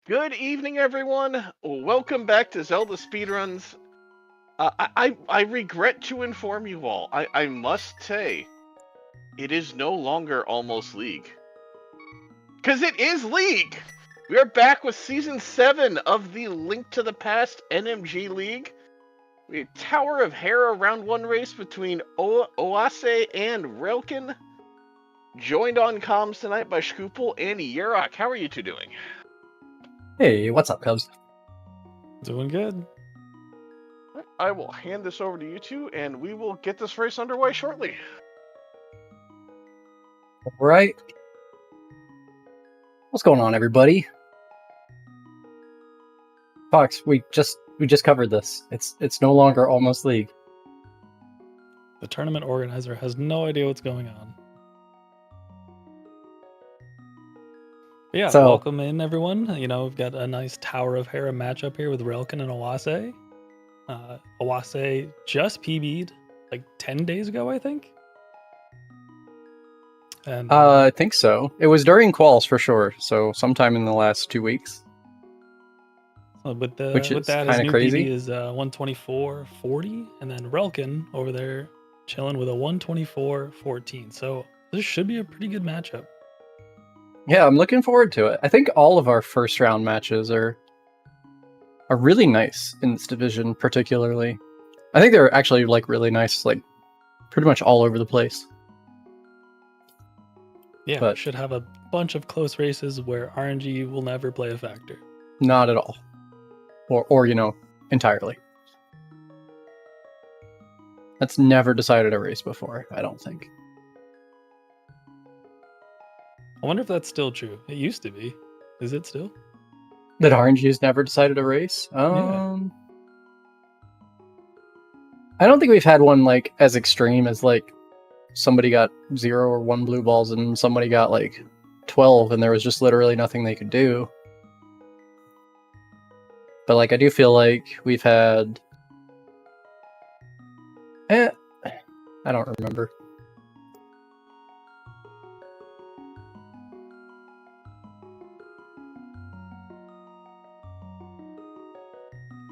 Good evening, everyone. Welcome back to Zelda Speedruns. I regret to inform you all, I must say, it is no longer Almost League. Because it is League! We are back with Season 7 of the Link to the Past NMG League. We had Tower of Hera Round 1 race between Oase and Relkin. Joined on comms tonight by Shkoopel and Yerok. How are you two doing? Hey, what's up, Cubs? Doing good. I will hand this over to you two, and we will get this race underway shortly. All right. What's going on, everybody? Fox, we just covered this. It's no longer Almost League. The tournament organizer has no idea what's going on. But yeah, welcome in, everyone. You know, we've got a nice Tower of Hera matchup here with Relkin and Oase. Oase just PB'd like 10 days ago, I think. And I think so. It was during quals for sure, so sometime in the last 2 weeks. With which is that, kind his of new crazy. PB is 124.40, and then Relkin over there chilling with a 124.14. So this should be a pretty good matchup. Yeah, I'm looking forward to it. I think all of our first round matches are really nice in this division, particularly. I think they're actually like really nice, like pretty much all over the place. Yeah, but should have a bunch of close races where RNG will never play a factor. Not at all. Or you know, entirely. That's never decided a race before, I don't think. I wonder if that's still true. It used to be. Is it still? That RNG's never decided a race? Yeah. I don't think we've had one like as extreme as like somebody got 0 or 1 blue balls and somebody got like 12 and there was just literally nothing they could do. But like I do feel like we've had I don't remember.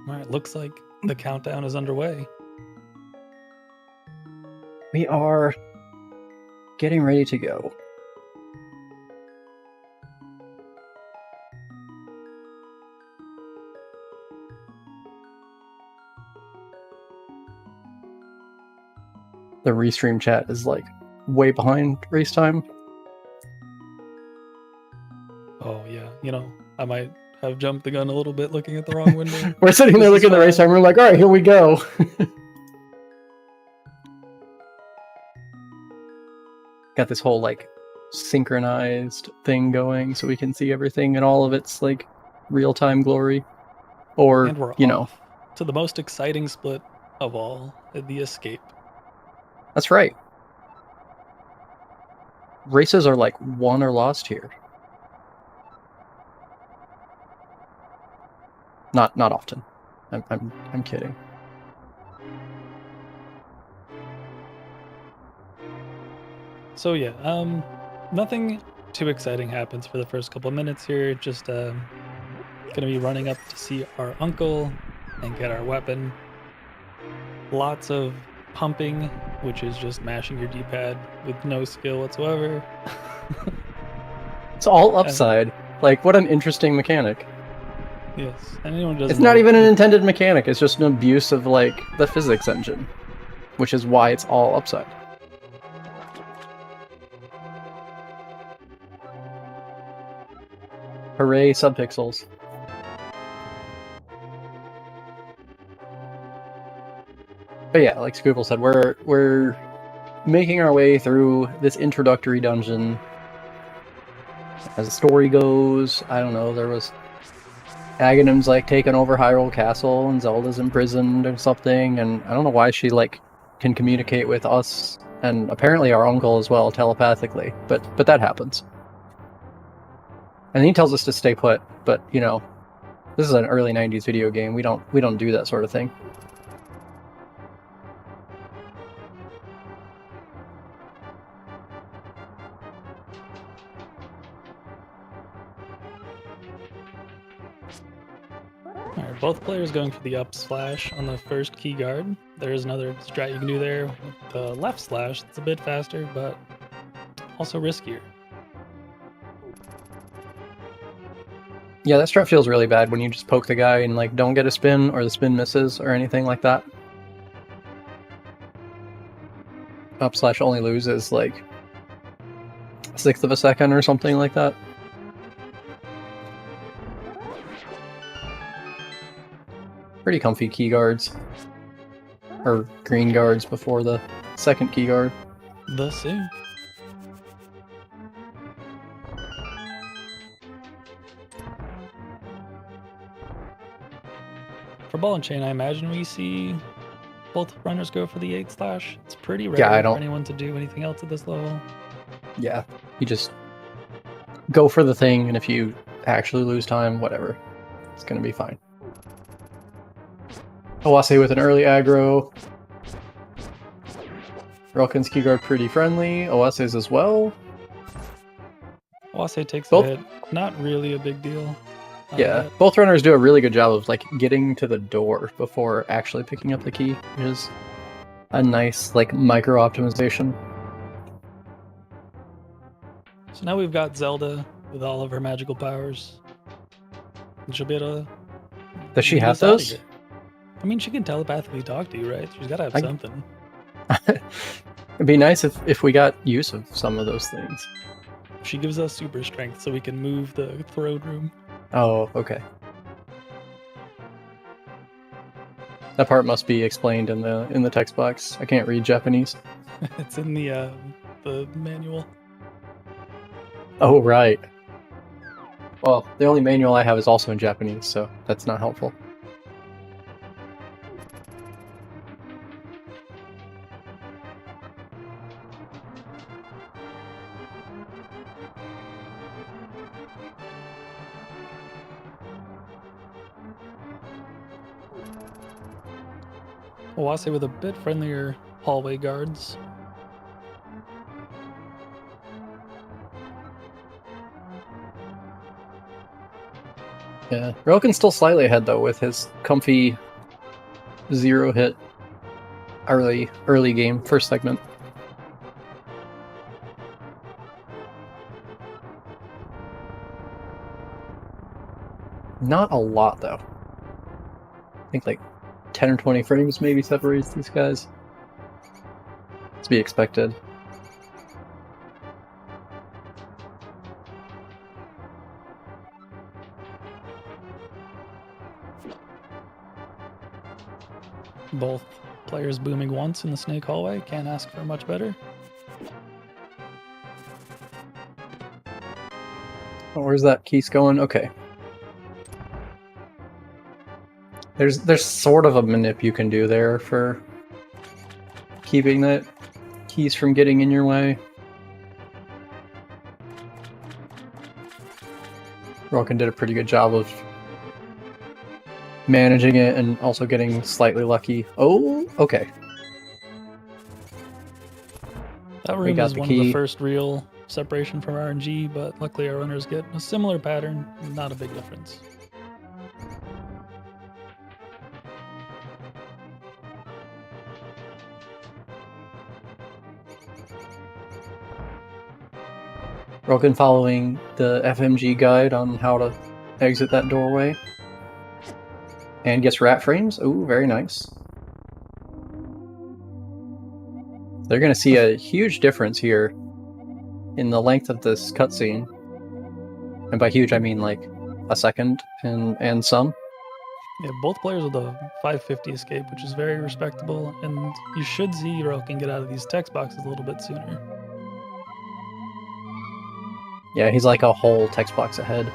Alright, looks like the countdown is underway. We are getting ready to go. The restream chat is like way behind race time. Oh yeah, you know, I might have jumped the gun a little bit looking at the wrong window. We're sitting there looking at the race time, we're like, alright, here we go. Got this whole like synchronized thing going so we can see everything in all of its like real-time glory. Or, and we're you know, to the most exciting split of all, the escape. That's right. Races are like won or lost here. Not often. I'm kidding. So yeah, nothing too exciting happens for the first couple of minutes here. Just gonna be running up to see our uncle and get our weapon. Lots of pumping, which is just mashing your D-pad with no skill whatsoever. It's all upside. Like, what an interesting mechanic. Yes, anyone doesn't. It's not even an intended mechanic. It's just an abuse of like the physics engine, which is why it's all upside. Hooray, subpixels. But yeah, like Scoople said, we're making our way through this introductory dungeon. As the story goes, I don't know, there was Aghanim's like taken over Hyrule Castle and Zelda's imprisoned or something, and I don't know why she like can communicate with us and apparently our uncle as well telepathically, but that happens. And he tells us to stay put, but you know, this is an early 90s video game. We don't do that sort of thing. Both players going for the up slash on the first key guard. There's another strat you can do there with the left slash. It's a bit faster, but also riskier. Yeah, that strat feels really bad when you just poke the guy and like don't get a spin or the spin misses or anything like that. Up slash only loses like 1/6 of a second or something like that. Pretty comfy key guards. Or green guards before the second key guard. The same. For ball and chain, I imagine we see both runners go for the 8 slash. It's pretty rare for anyone to do anything else at this level. Yeah, you just go for the thing, and if you actually lose time, whatever. It's gonna be fine. Oase with an early aggro. Relkin's key guard pretty friendly. Oase's as well. Oase takes a hit. Not really a big deal. Yeah, both runners do a really good job of like getting to the door before actually picking up the key, which is a nice like micro optimization. So now we've got Zelda with all of her magical powers. And she'll be able to... Does she have those? I mean, she can telepathically talk to you, right? She's got to have something. It'd be nice if we got use of some of those things. She gives us super strength so we can move the throne room. Oh, okay. That part must be explained in the text box. I can't read Japanese. It's in the manual. Oh, right. Well, the only manual I have is also in Japanese, so that's not helpful. Oase with a bit friendlier hallway guards. Yeah, Relkin's still slightly ahead though with his comfy 0-hit early game first segment. Not a lot though. I think like 10 or 20 frames maybe separates these guys. To be expected. Both players booming once in the snake hallway. Can't ask for much better. Oh, where's that keys going? Okay. There's sort of a manip you can do there for keeping that keys from getting in your way. Relkin did a pretty good job of managing it and also getting slightly lucky. Oh, okay. That room is one of the first real separation from RNG, but luckily our runners get a similar pattern, not a big difference. Relkin following the FMG guide on how to exit that doorway. And gets rat frames. Ooh, very nice. They're going to see a huge difference here in the length of this cutscene. And by huge, I mean like a second and some. Yeah, both players with a 550 escape, which is very respectable. And you should see Relkin get out of these text boxes a little bit sooner. Yeah, he's like a whole text box ahead.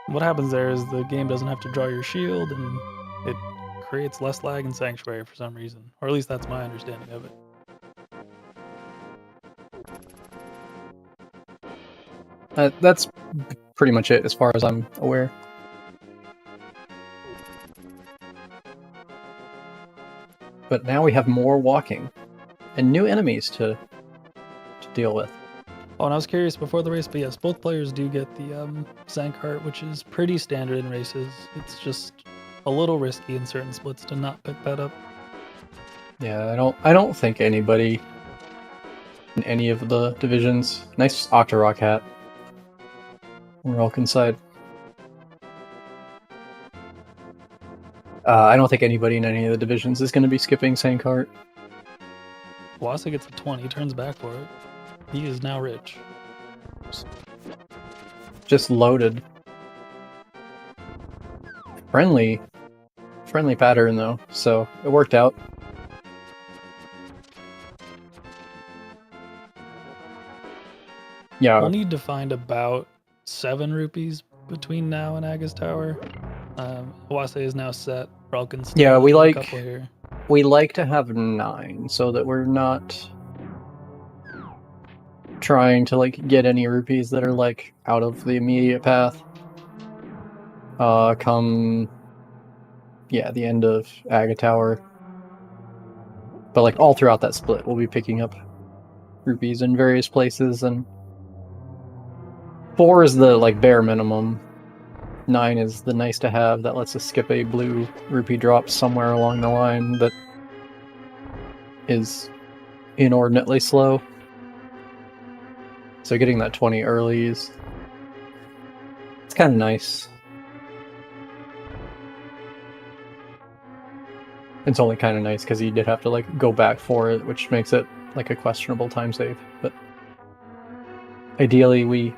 What happens there is the game doesn't have to draw your shield, and it creates less lag in Sanctuary for some reason. Or at least that's my understanding of it. That's pretty much it as far as I'm aware. But now we have more walking and new enemies to deal with. Oh, and I was curious before the race, but yes, both players do get the Zank heart, which is pretty standard in races. It's just a little risky in certain splits to not pick that up. Yeah, I don't think anybody in any of the divisions. Nice Octorok hat. On Relkin side. I don't think anybody in any of the divisions is going to be skipping Sankart. Wasa gets a 20, turns back for it. He is now rich. Just loaded. Friendly pattern though, so it worked out. Yeah. We'll need to find about 7 rupees between now and Aga's Tower. Wase is now set. Relkin's still Yeah, we a couple here. We like to have 9 so that we're not trying to like get any rupees that are like out of the immediate path. Come the end of Aga Tower. But like all throughout that split we'll be picking up rupees in various places, and 4 is the like bare minimum. 9 is the nice to have that lets us skip a blue rupee drop somewhere along the line that is inordinately slow. So getting that 20 early it's kind of nice. It's only kind of nice because you did have to like go back for it, which makes it like a questionable time save. But ideally we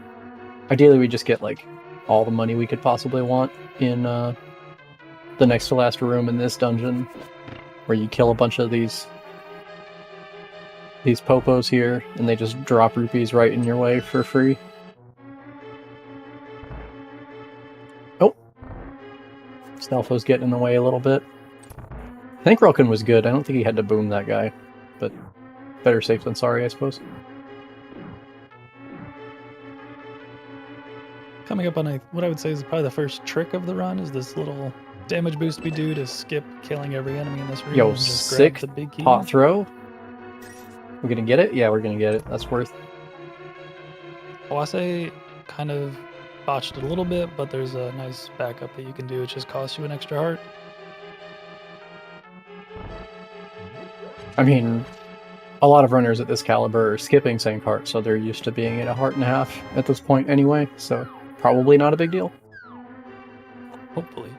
just get like all the money we could possibly want in the next to last room in this dungeon, where you kill a bunch of these popos here, and they just drop rupees right in your way for free. Oh, Stelfo's getting in the way a little bit. I think Relkin was good. I don't think he had to boom that guy, but better safe than sorry, I suppose. Coming up on what I would say is probably the first trick of the run is this little damage boost we do to skip killing every enemy in this room. Yo, and just sick grab the big key. pot throw. We're gonna get it? Yeah, we're gonna get it. That's worth. Wase kind of botched it a little bit, but there's a nice backup that you can do, which just costs you an extra heart. I mean, a lot of runners at this caliber are skipping Sankart, so they're used to being at a heart and a half at this point anyway, so probably not a big deal. Hopefully.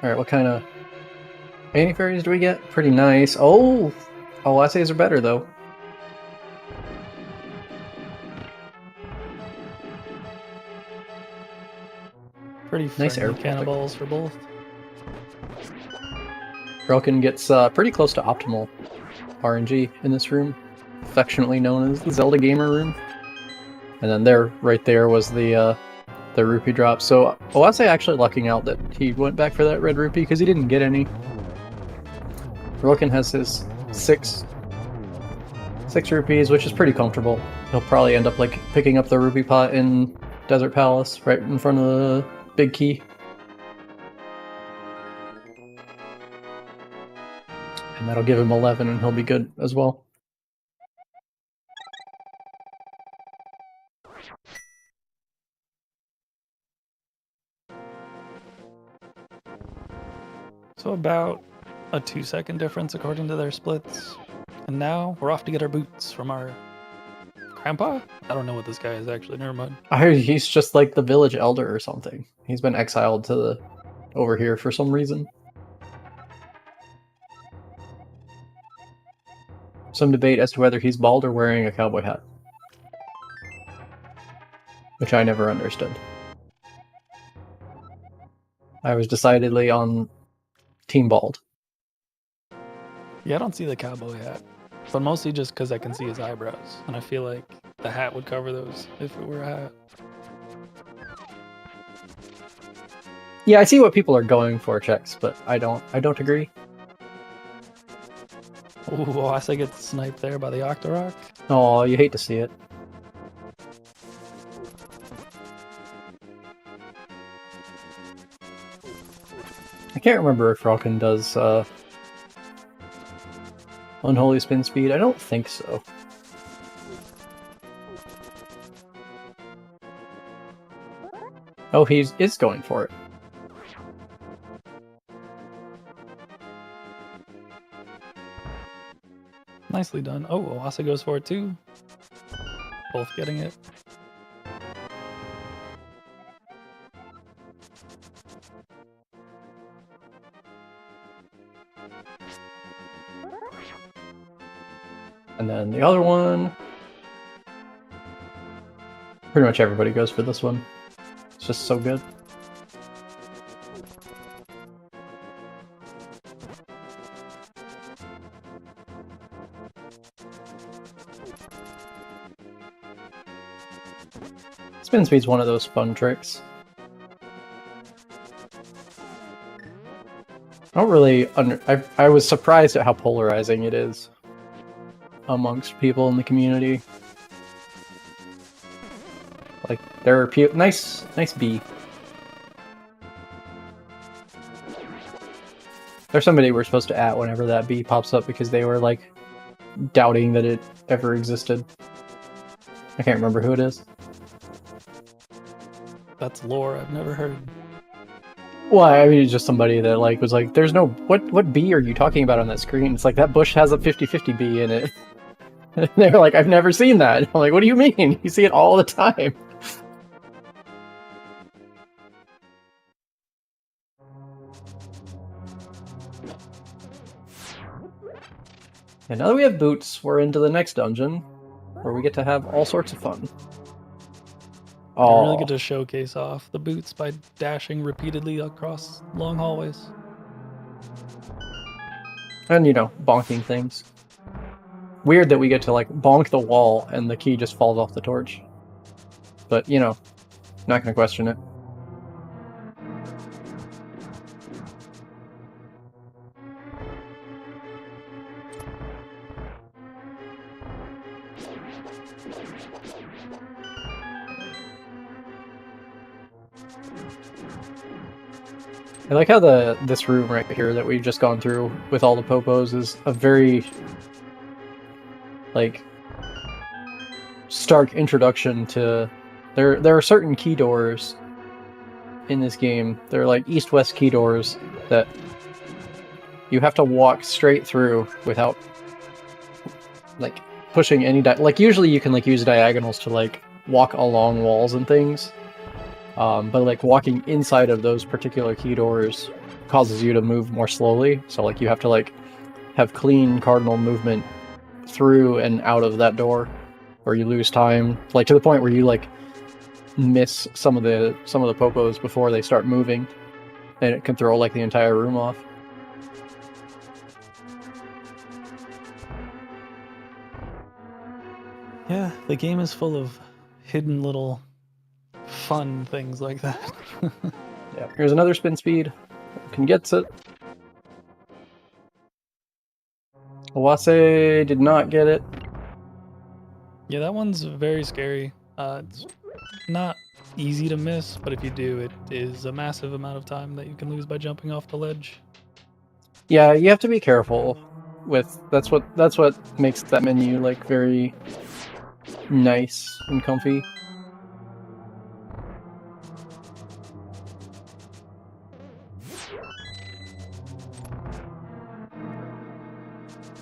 Alright, what kind of anti-fairies do we get? Pretty nice. Oh! Oases are better, though. Pretty nice air cannonballs for both. Relkin gets pretty close to optimal RNG in this room, affectionately known as the Zelda Gamer Room. And then there, right there, was the rupee drop. So Oase actually lucking out that he went back for that red rupee because he didn't get any. Relkin has his six rupees, which is pretty comfortable. He'll probably end up like picking up the rupee pot in Desert Palace right in front of the big key. And that'll give him 11 and he'll be good as well. So about a 2-second difference according to their splits. And now we're off to get our boots from our grandpa? I don't know what this guy is actually, never mind. I heard he's just like the village elder or something. He's been exiled to over here for some reason. Some debate as to whether he's bald or wearing a cowboy hat. Which I never understood. I was decidedly on Team Bald. Yeah, I don't see the cowboy hat. But mostly just because I can see his eyebrows. And I feel like the hat would cover those if it were a hat. Yeah, I see what people are going for, Checks, but I don't agree. Ooh, Oase gets sniped there by the Octorok. Oh, you hate to see it. I can't remember if relkin does unholy spin speed. I don't think so. Oh, he is going for it. Nicely done. Oh, Oase goes for it too. Both getting it. And then the other one. Pretty much everybody goes for this one. It's just so good. Spin speed's one of those fun tricks. I don't really I was surprised at how polarizing it is amongst people in the community. Like, there are people... Nice B. There's somebody we're supposed to at whenever that B pops up because they were, like, doubting that it ever existed. I can't remember who it is. That's lore I've never heard. Well, I mean, it's just somebody that, like, was like, there's no... What B are you talking about on that screen? It's like, that bush has a 50-50 B in it. And they're like, I've never seen that. I'm like, what do you mean? You see it all the time. And now that we have boots, we're into the next dungeon, where we get to have all sorts of fun. You really get to showcase off the boots by dashing repeatedly across long hallways. And, you know, bonking things. Weird that we get to, like, bonk the wall and the key just falls off the torch. But, you know, not gonna question it. I like how this room right here that we've just gone through with all the popos is a very, like, stark introduction to... There are certain key doors in this game. They're like east-west key doors that you have to walk straight through without, like, pushing any... Like, usually you can, like, use diagonals to, like, walk along walls and things. But like walking inside of those particular key doors causes you to move more slowly. So like you have to like have clean cardinal movement through and out of that door, or you lose time, like to the point where you like miss some of the popos before they start moving, and it can throw like the entire room off. Yeah, the game is full of hidden little fun things like that. Yeah, here's another spin speed. Can gets it. Oase did not get it. Yeah, that one's very scary. It's not easy to miss, but if you do, it is a massive amount of time that you can lose by jumping off the ledge. Yeah, you have to be careful with... That's what makes that menu like very nice and comfy.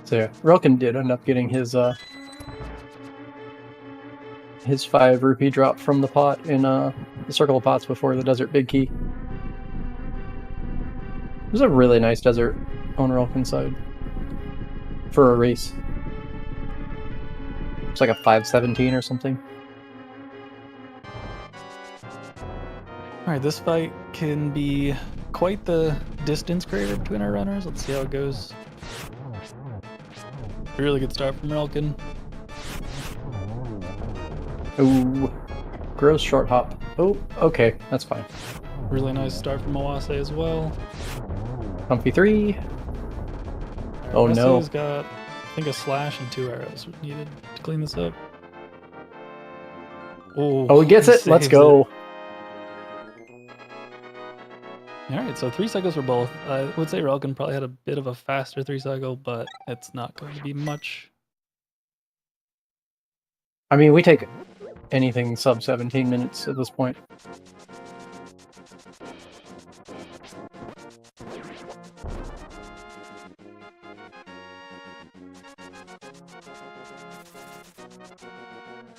So yeah, relkin did end up getting his 5 rupee drop from the pot in the Circle of Pots before the Desert Big Key. It was a really nice desert on relkin side for a race. It's like a 5:17 or something. Alright, this fight can be quite the distance creator between our runners. Let's see how it goes. Really good start from relkin. Ooh, gross short hop. Oh, okay, that's fine. Really nice start from Oase as well. Comfy 3. Oh no. Oase's got I think a slash and 2 arrows were needed to clean this up. Oh, he gets it. Let's saves go. Alright, so 3 cycles for both. I would say Relkin probably had a bit of a faster 3 cycle, but it's not going to be much. I mean, we take anything sub 17 minutes at this point.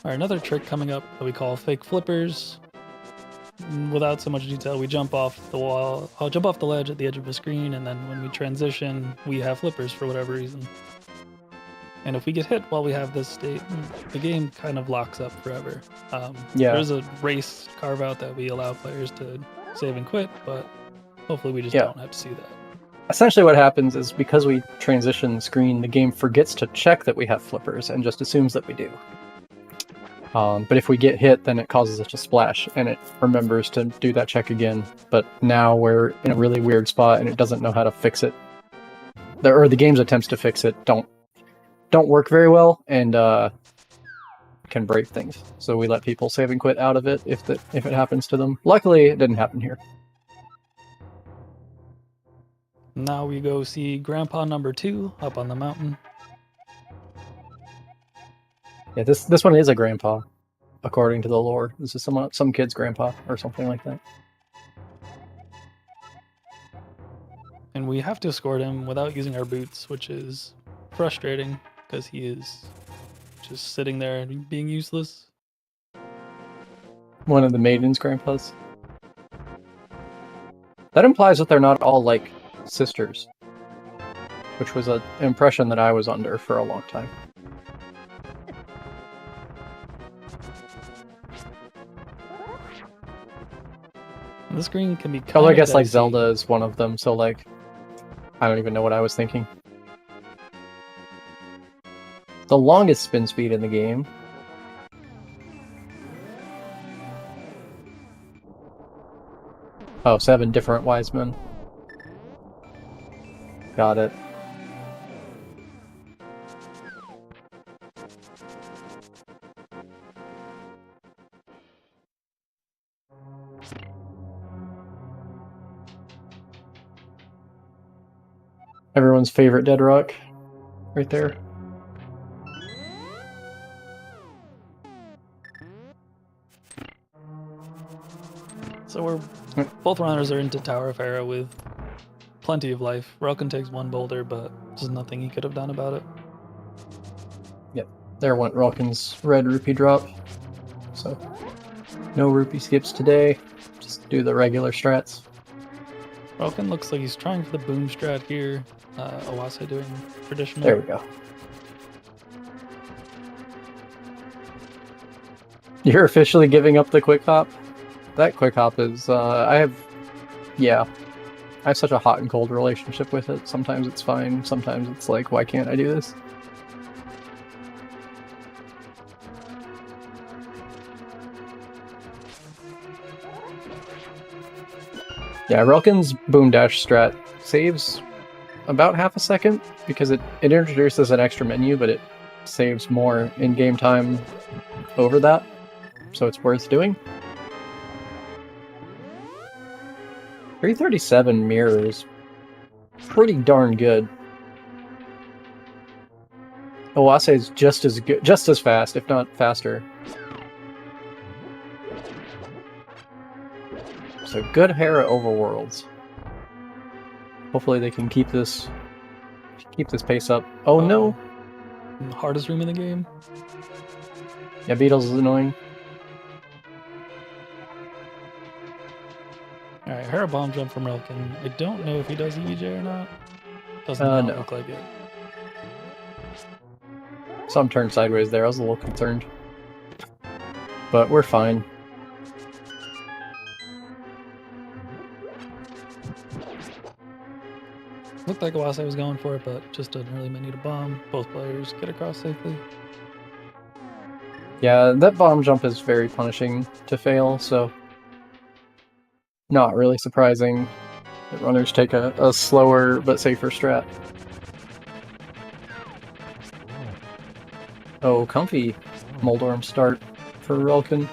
Alright, another trick coming up that we call fake flippers. Without so much detail, we jump off the wall. I'll jump off the ledge at the edge of the screen, and then when we transition, we have flippers for whatever reason. And if we get hit while we have this state, the game kind of locks up forever. There's a race carve out that we allow players to save and quit, but hopefully we just don't have to see that. Essentially what happens is because we transition the screen, the game forgets to check that we have flippers and just assumes that we do. But if we get hit, then it causes us to splash, and it remembers to do that check again. But now we're in a really weird spot, and it doesn't know how to fix it. The game's attempts to fix it don't work very well, and can break things. So we let people save and quit out of it if it happens to them. Luckily, it didn't happen here. Now we go see Grandpa number 2 up on the mountain. Yeah, this one is a grandpa, according to the lore. This is some kid's grandpa or something like that. And we have to escort him without using our boots, which is frustrating because he is just sitting there and being useless. One of the maiden's grandpas. That implies that they're not all like sisters, which was an impression that I was under for a long time. And the screen can be I guess like Zelda is one of them, so like I don't even know what I was thinking. The longest spin speed in the game. Oh, 7 different wise men. Got it. Everyone's favorite dead rock, right there. So both runners are into Tower of Hera with plenty of life. Relkin takes 1 boulder, but there's nothing he could have done about it. Yep, there went Relkin's red rupee drop. So, no rupee skips today. Just do the regular strats. Relkin looks like he's trying for the boom strat here. Oase doing traditional. There we go. You're officially giving up the quick hop? That quick hop is, I have such a hot and cold relationship with it. Sometimes it's fine, sometimes it's like, why can't I do this? Yeah, Relkin's boom dash strat saves about half a second because it introduces an extra menu, but it saves more in-game time over that, so it's worth doing. 337 mirror is pretty darn good. Oase is just as good, just as fast, if not faster. So good Hera overworlds. Hopefully they can keep this pace up. Oh no! Hardest room in the game. Yeah, Beetles is annoying. Alright, Hera bomb jump from Relkin. I don't know if he does EJ or not. Doesn't no. look like it. Some turned sideways there, I was a little concerned. But we're fine. Looked like Oase was going for it, but just doesn't really need a bomb. Both players get across safely. Yeah, that bomb jump is very punishing to fail, so not really surprising that runners take a slower but safer strat. Oh, comfy Moldorm start for relkin.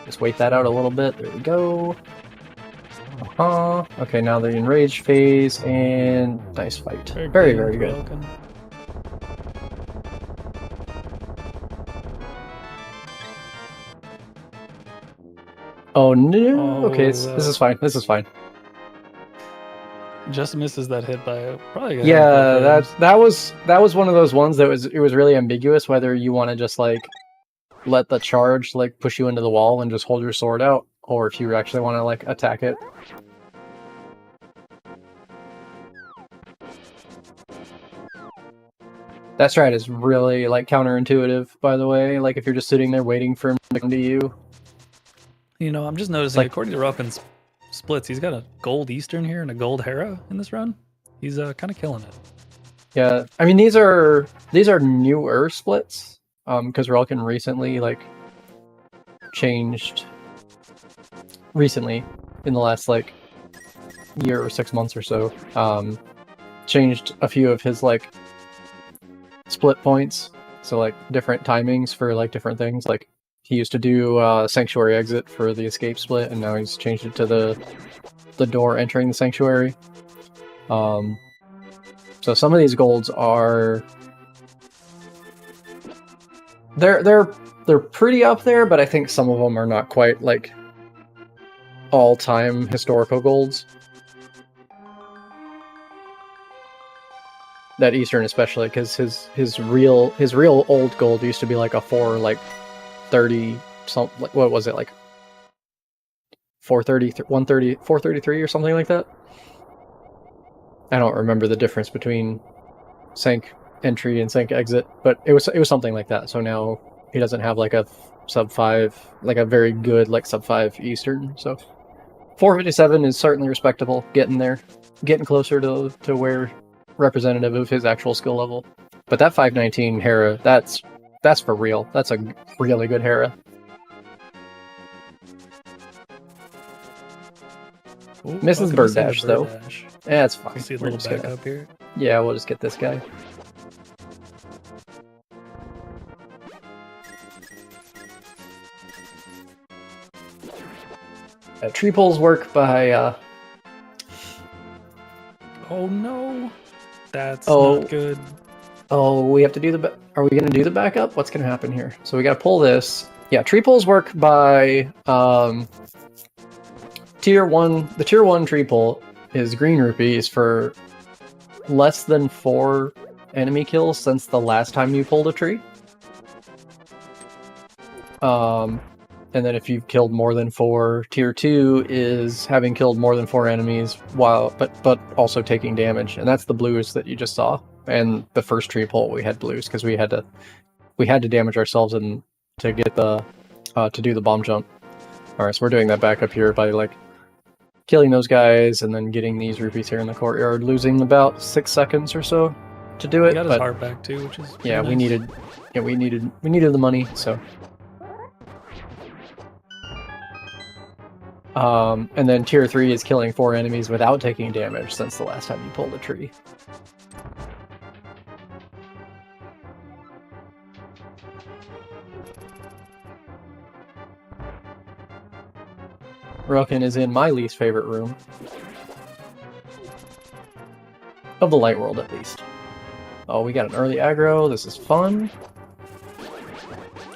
Just wait that out a little bit. There we go. Okay, now the enraged phase, and nice fight. Very, very good. Relkin. Oh no! Oh, Okay, this is fine. This is fine. Just misses that hit by probably a Yeah, handful of frames. that was one of those ones that was really ambiguous whether you want to just like let the charge like push you into the wall and just hold your sword out, or if you actually want to like attack it. That strat is really like counterintuitive, by the way. Like if you're just sitting there waiting for him to come to you. You know, I'm just noticing, Like- according to Relkin's splits, he's got a gold Eastern here and a gold Hera in this run. He's kind of killing it. Yeah, I mean these are newer splits, because Relkin recently like changed recently in the last like year or 6 months or so. Changed a few of his like split points, so like different timings for like different things. Like he used to do sanctuary exit for the escape split, and now he's changed it to the door entering the sanctuary. So some of these golds are they're pretty up there, but I think some of them are not quite like all-time historical golds. That Eastern especially, because his real old gold used to be like a 430 something. Like, what was it, like 433 or something like that? I don't remember the difference between sank entry and sank exit, but it was something like that. So now he doesn't have like a sub 5, like a very good like sub 5 Eastern. So 457 is certainly respectable, getting there, getting closer to where representative of his actual skill level. But that 519 Hera, that's for real. That's a really good Hera. Ooh, Misses Relkin Bird missing the Dash, though. Dash. Yeah, it's fine. We'll see a We're little just gonna- backup here. Yeah, we'll just get this guy. Tree pulls work by Oh no, that's Oh. not good. oh, we have to do are we going to do the backup? What's going to happen here? So we got to pull this. Yeah, tree pulls work by tier 1. The tier 1 tree pull is green rupees for less than 4 enemy kills since the last time you pulled a tree. And then if you've killed more than 4, tier 2 is having killed more than 4 enemies while but also taking damage, and that's the blues that you just saw. And the first tree pull we had blues because we had to damage ourselves and to get the to do the bomb jump. All right, so we're doing that backup here by like killing those guys and then getting these rupees here in the courtyard, losing about 6 seconds or so to do He it. got his But heart back too, which is yeah, pretty we nice. needed the money, so. And then tier 3 is killing 4 enemies without taking damage since the last time you pulled a tree. Relkin is in my least favorite room. Of the light world, at least. Oh, we got an early aggro. This is fun.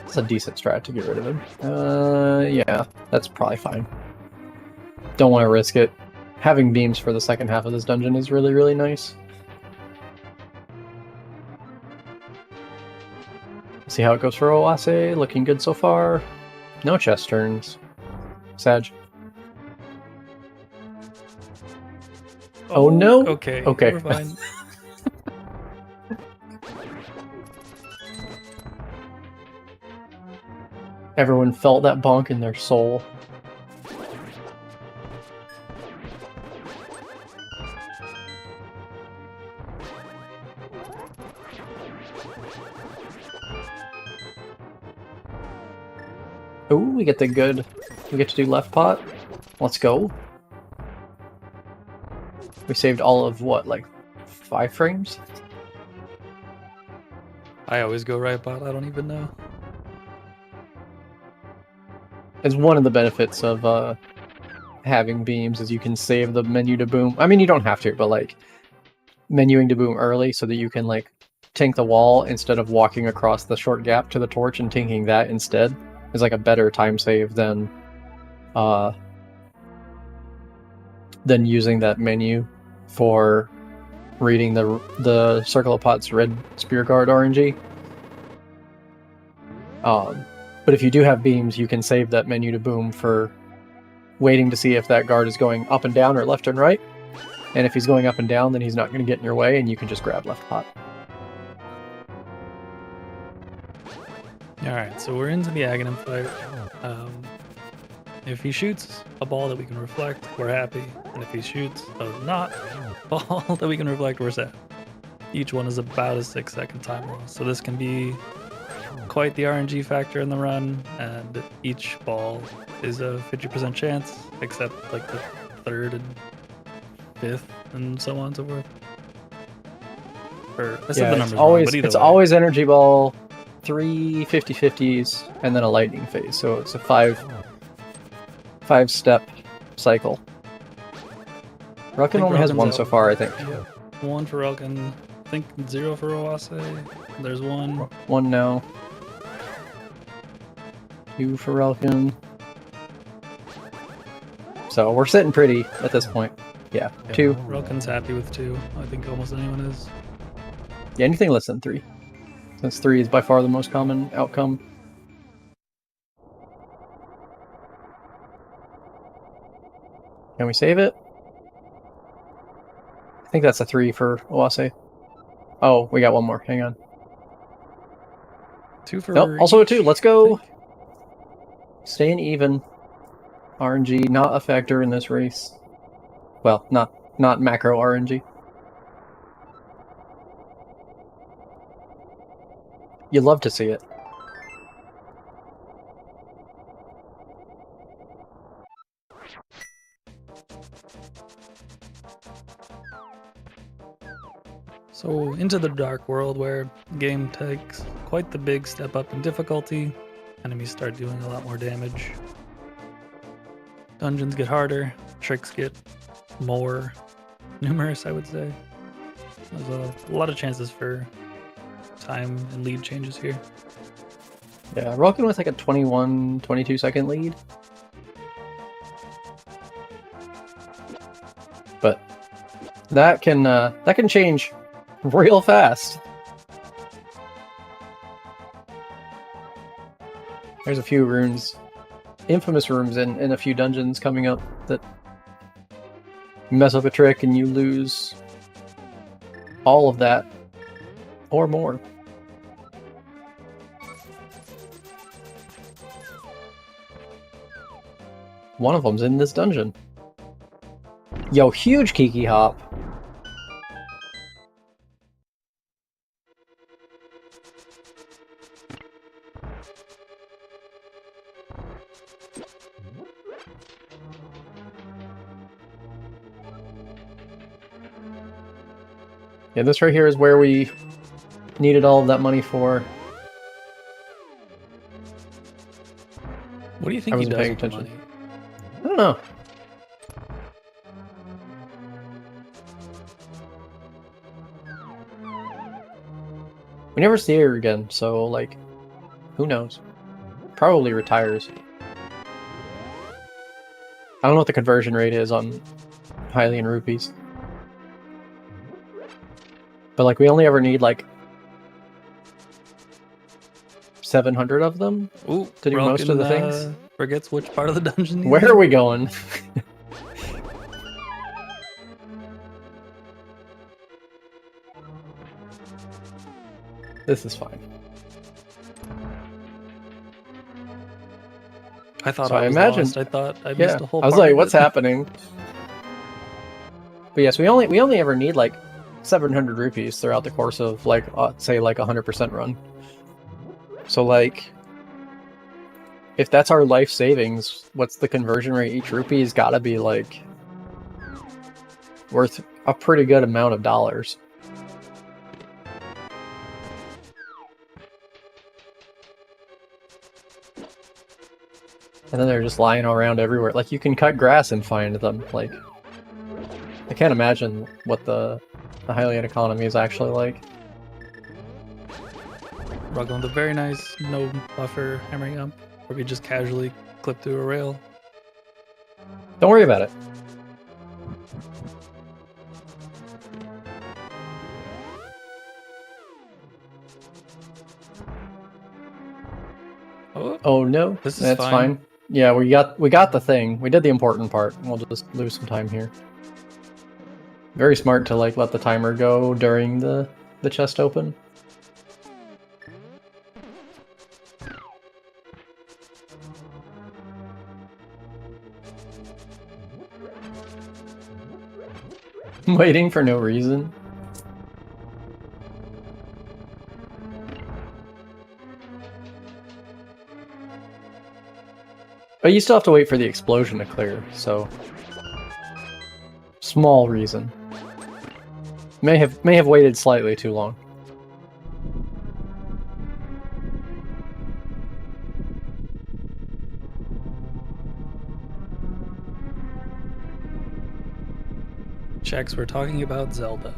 It's a decent strat to get rid of him. Yeah, that's probably fine. Don't want to risk it. Having beams for the second half of this dungeon is really, really nice. See how it goes for Oase. Looking good so far. No chest turns. Sag. Oh, no? Okay. Okay. We're fine. Everyone felt that bonk in their soul. Ooh, we get to do left pot. Let's go. We saved all of what, like 5 frames? I always go right bot. I don't even know. It's one of the benefits of having beams is you can save the menu to boom. I mean, you don't have to, but like menuing to boom early so that you can like tank the wall instead of walking across the short gap to the torch and tanking that instead is like a better time save than using that menu for reading the Circle of Pots red Spear Guard RNG. But if you do have beams, you can save that menu to boom for waiting to see if that guard is going up and down or left and right. And if he's going up and down, then he's not going to get in your way, and you can just grab left pot. Alright, so we're into the Aghanim fight. If he shoots a ball that we can reflect, we're happy. And if he shoots a not ball that we can reflect, we're sad. Each one is about a 6-second time loss. So this can be quite the RNG factor in the run, and each ball is a 50% chance, except like the third and fifth and so on and so forth. Or I said the numbers wrong, but either it's way. always energy ball, 3 50-50s, and then a lightning phase. So it's a five-step cycle. Relkin only has one so far, I think. Yeah. One for Relkin, I think 0 for Oase. There's one. One now. 2 for Relkin. So we're sitting pretty at this point. Yeah, 2. Relkin's happy with 2. I think almost anyone is. Yeah, anything less than 3. Since 3 is by far the most common outcome. Can we save it? I think that's a 3 for Oase. Oh, we got one more. Hang on. 2 for Nope, also a 2. Let's go. think. Staying even. RNG not a factor in this race. Well, not macro RNG. You love to see it. So into the dark world where the game takes quite the big step up in difficulty. Enemies start doing a lot more damage. Dungeons get harder, tricks get more numerous, I would say. There's a lot of chances for time and lead changes here. Yeah, Relkin with like a 21, 22 second lead. But that can change real fast. There's a few runes, infamous rooms in a few dungeons coming up that mess up a trick and you lose all of that or more. One of them's in this dungeon. Yo, huge Kiki hop. Yeah, this right here is where we needed all of that money for. What do you think I he wasn't does paying with the attention. money? I don't know. We never see her again, so, like, who knows? Probably retires. I don't know what the conversion rate is on Hylian rupees. But, like, we only ever need, like, 700 of them Ooh, to do most of the Relkin, things. forgets which part of the dungeon he's Where in. are we going? This is fine. I thought So I I was imagined- lost. I thought I missed Yeah, a whole I was part like, of what's it. happening? But yes, we only ever need like 700 rupees throughout the course of like say like 100% run. So like, if that's our life savings, what's the conversion rate? Each rupee's got to be like worth a pretty good amount of dollars. And then they're just lying around everywhere. Like, you can cut grass and find them. Like, I can't imagine what the Hylian economy is actually like. Rocking with a very nice no buffer hammering up, where we just casually clip through a rail. Don't worry about it. Oh no, this is that's fine. Yeah, we got the thing. We did the important part. We'll just lose some time here. Very smart to like let the timer go during the chest open. Waiting for no reason. But you still have to wait for the explosion to clear, so small reason. May have waited slightly too long. Checks, we're talking about Zelda.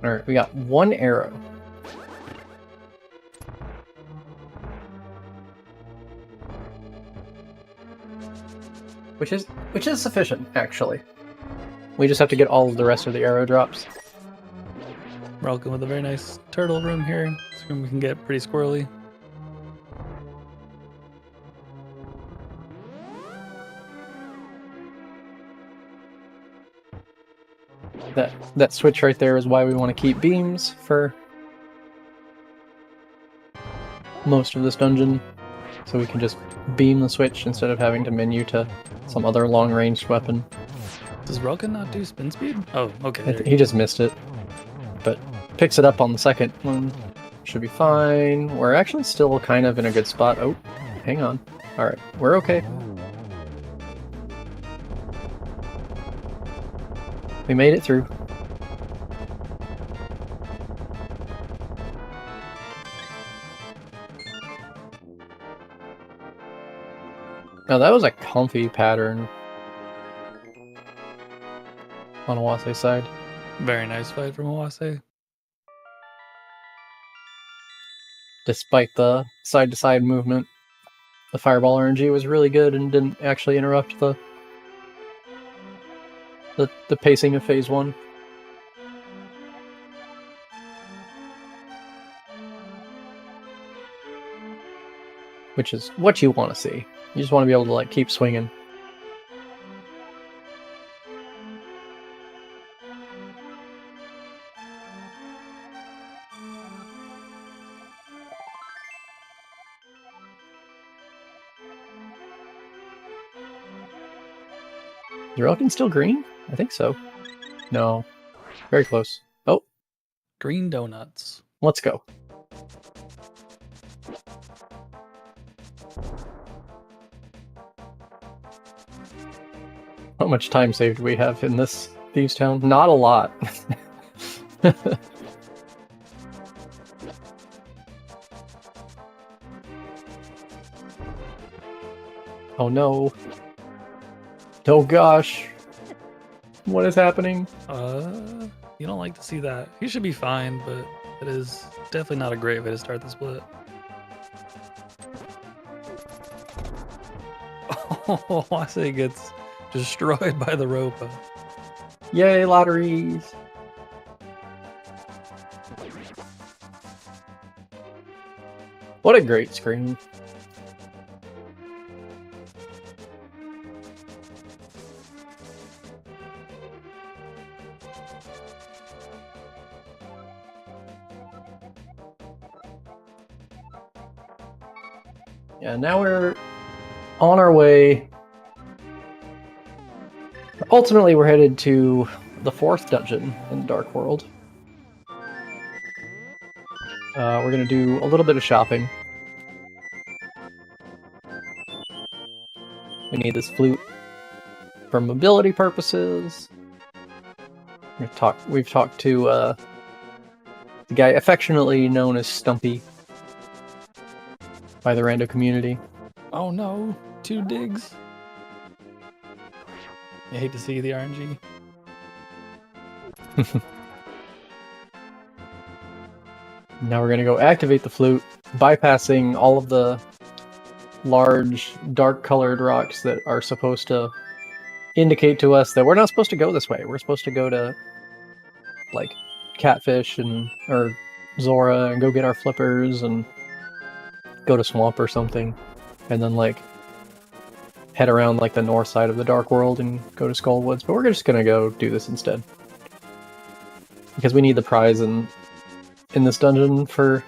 Alright, we got one arrow. Which is sufficient, actually. We just have to get all of the rest of the arrow drops. We're all going with a very nice turtle room here. This room we can get pretty squirrely. That switch right there is why we want to keep beams for most of this dungeon. So we can just beam the switch instead of having to menu to some other long-ranged weapon. Does Relkin not do spin speed? Oh, okay. He just missed it. But picks it up on the second one. Should be fine. We're actually still kind of in a good spot. Oh, hang on. Alright, we're okay. We made it through. Now that was a comfy pattern on Oase's side. Very nice fight from Oase. Despite the side-to-side movement, the fireball RNG was really good and didn't actually interrupt the pacing of Phase 1. Which is what you want to see. You just want to be able to like keep swinging. Is Relkin still green? I think so. No. Very close. Oh. Green donuts. Let's go. How much time saved do we have in this Thieves Town? Not a lot. Oh no. Oh gosh. What is happening? You don't like to see that. He should be fine, but it is definitely not a great way to start the split. Oh, Oase gets destroyed by the rope. Yay, lotteries! What a great screen. Yeah, now we're on our way. Ultimately, we're headed to the 4th dungeon in the Dark World. We're going to do a little bit of shopping. We need this flute for mobility purposes. We've talked to the guy affectionately known as Stumpy by the rando community. Oh no, 2 digs. I hate to see the RNG. Now we're gonna go activate the flute, bypassing all of the large, dark-colored rocks that are supposed to indicate to us that we're not supposed to go this way. We're supposed to go to, like, Catfish or Zora and go get our flippers and go to Swamp or something, and then, like, head around, like, the north side of the Dark World and go to Skull Woods. But we're just gonna go do this instead. Because we need the prize in this dungeon for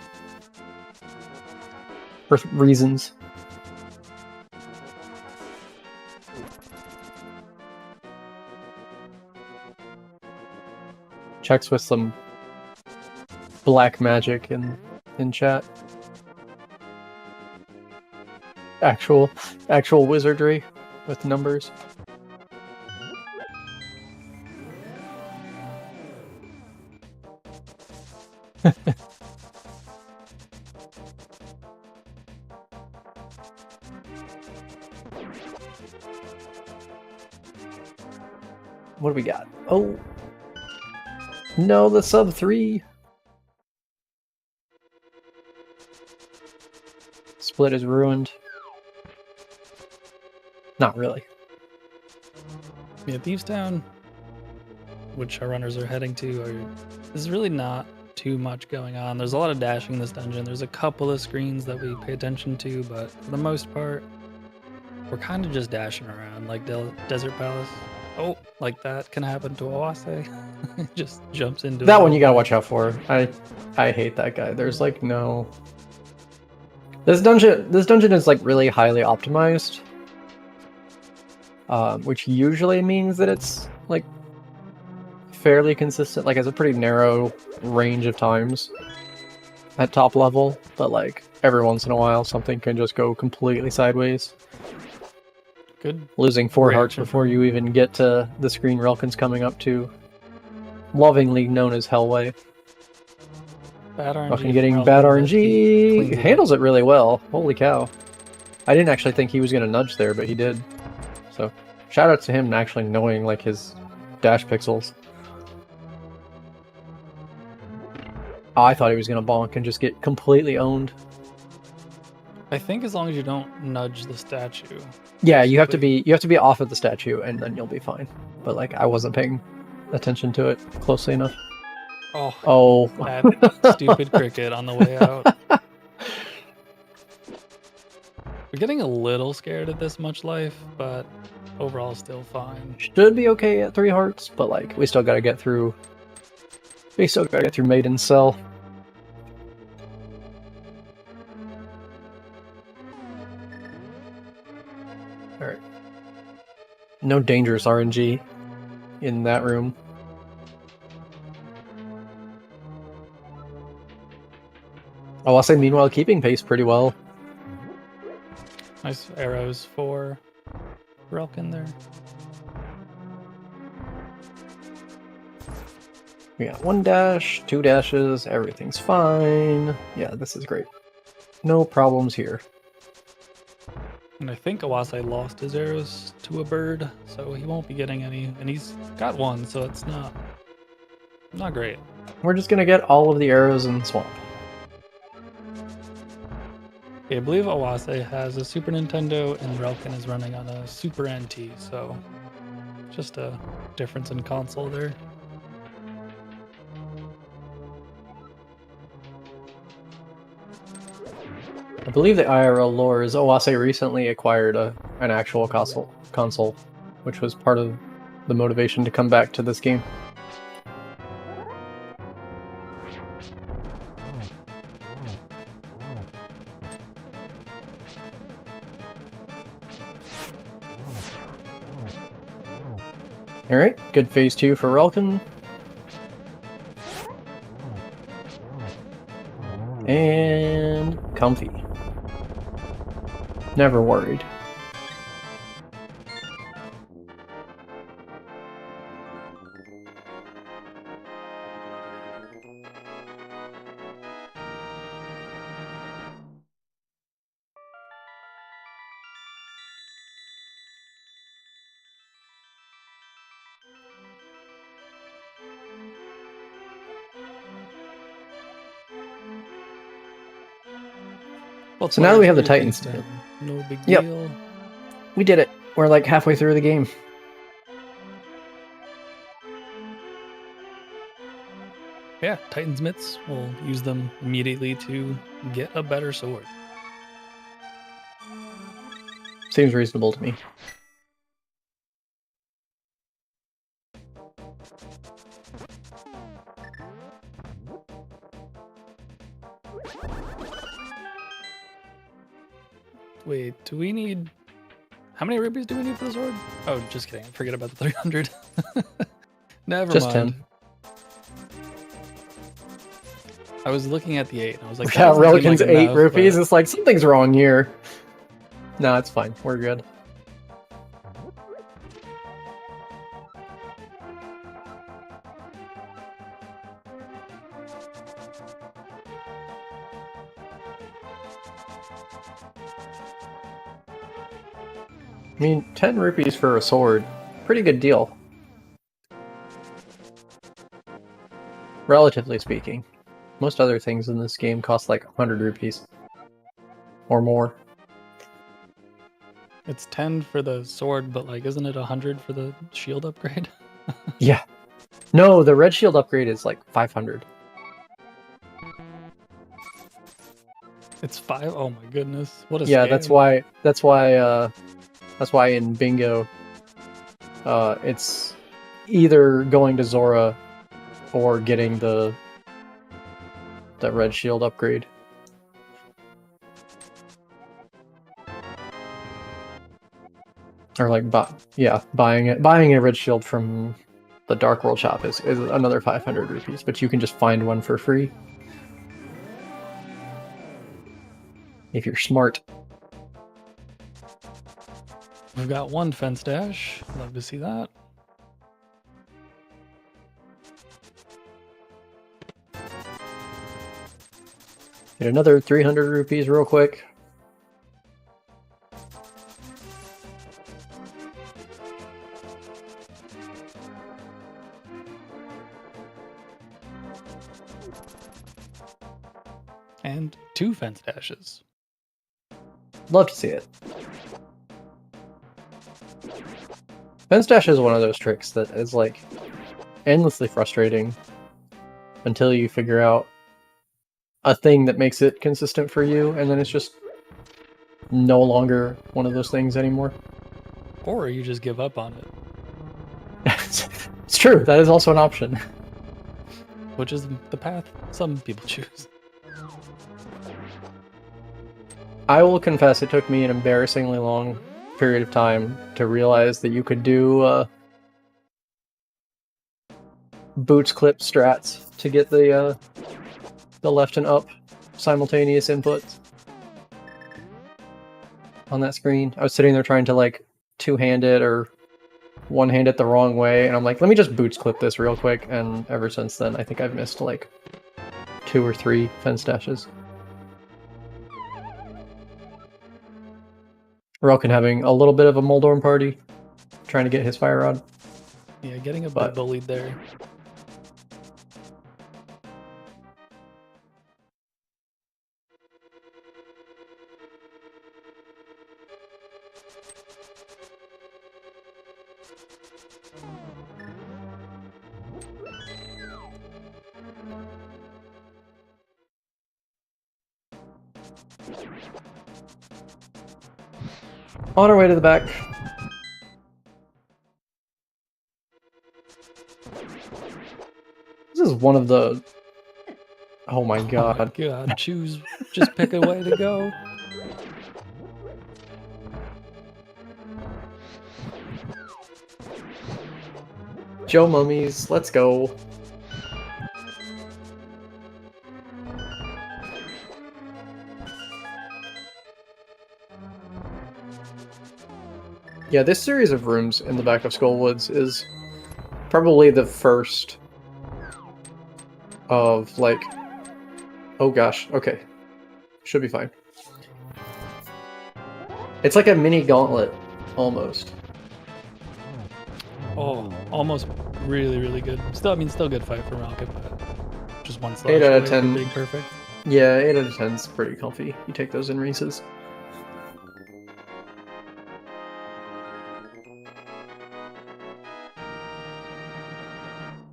reasons. Checks with some black magic in chat. Actual wizardry with numbers. What do we got? Oh no, the sub 3. Split is ruined. Not really. Yeah, Thieves Town, which our runners are heading to, there's really not too much going on. There's a lot of dashing in this dungeon. There's a couple of screens that we pay attention to, but for the most part, we're kind of just dashing around like Desert Palace. Oh, like that can happen to Oase. Just jumps into that one. You gotta watch out for. I hate that guy. There's like no. This dungeon is like really highly optimized, which usually means that it's like fairly consistent. Like, it's a pretty narrow range of times at top level, but like every once in a while something can just go completely sideways. Good. Losing 4 hearts before you even get to the screen Relkin's coming up to, lovingly known as Hellway. Bad RNG. Fucking getting bad RNG. Handles it really well. Holy cow. I didn't actually think he was going to nudge there, but he did. So, shout out to him actually knowing like his dash pixels. Oh, I thought he was going to bonk and just get completely owned. I think as long as you don't nudge the statue. Yeah, you have to be off of the statue and then you'll be fine. But like, I wasn't paying attention to it closely enough. Oh. That stupid cricket on the way out. We're getting a little scared at this much life, but overall still fine. Should be okay at 3 hearts, but like, we still gotta get through Maiden's Cell. Alright. No dangerous RNG in that room. Oh, I'll say meanwhile keeping pace pretty well. Nice arrows for Relkin there. We got 1 dash, 2 dashes, everything's fine. Yeah, this is great. No problems here. And I think Oase lost his arrows to a bird, so he won't be getting any. And he's got 1, so it's not great. We're just gonna get all of the arrows in Swamp. I believe Oase has a Super Nintendo and Relkin is running on a Super NT, so just a difference in console there. I believe the IRL lore is Oase recently acquired an actual console, which was part of the motivation to come back to this game. Alright, good phase 2 for Relkin. And comfy. Never worried. Well, So now that we have the Titans, Titans, no big Yep. deal. we did it. We're like halfway through the game. Yeah, Titan's mitts. We'll use them immediately to get a better sword. Seems reasonable to me. Wait, do we need... How many rupees do we need for the sword? Oh, just kidding. Forget about the 300. Never Just mind. 10. I was looking at the 8 and I was like, Yeah, that doesn't seem Relkin's like 8 enough, rupees. but- It's like, something's wrong here. No, it's fine. We're good. I mean, 10 rupees for a sword. Pretty good deal. Relatively speaking. Most other things in this game cost like 100 rupees. Or more. It's 10 for the sword, but like, isn't it 100 for the shield upgrade? Yeah. No, the red shield upgrade is like 500. It's 5? Oh my goodness. What a Yeah, scam. that's why in bingo it's either going to Zora or getting the red shield upgrade. Or like buying a red shield from the Dark World shop is another 500 rupees, but you can just find one for free. If you're smart. We've got one fence dash. Love to see that. Get another 300 rupees real quick. And 2 fence dashes. Love to see it. Fence dash is one of those tricks that is like endlessly frustrating until you figure out a thing that makes it consistent for you, and then it's just no longer one of those things anymore. Or you just give up on it, It's true, that is also an option. which is the path some people choose. I will confess it took me an embarrassingly long period of time to realize that you could do boots clip strats to get the left and up simultaneous inputs on that screen. I was sitting there trying to like two-hand it or one-hand it the wrong way, and I'm like, let me just boots clip this real quick, and ever since then I think I've missed like 2 or 3 fence dashes. Relkin having a little bit of a Moldorm party, trying to get his fire rod. Yeah, getting a bit But- bullied there. On our way to the back. This is one of the... Oh my god. Oh my god, choose, just pick a way to go. Joe Mummies, let's go. Yeah, this series of rooms in the back of Skullwoods is probably the first of, like... Oh gosh, okay. Should be fine. It's like a mini gauntlet, almost. Oh, almost really, really good. Still, I mean, still good fight for Rocket, but just one slash 8 out of away from 10. being perfect. Yeah, 8 out of 10 is pretty comfy. You take those in races.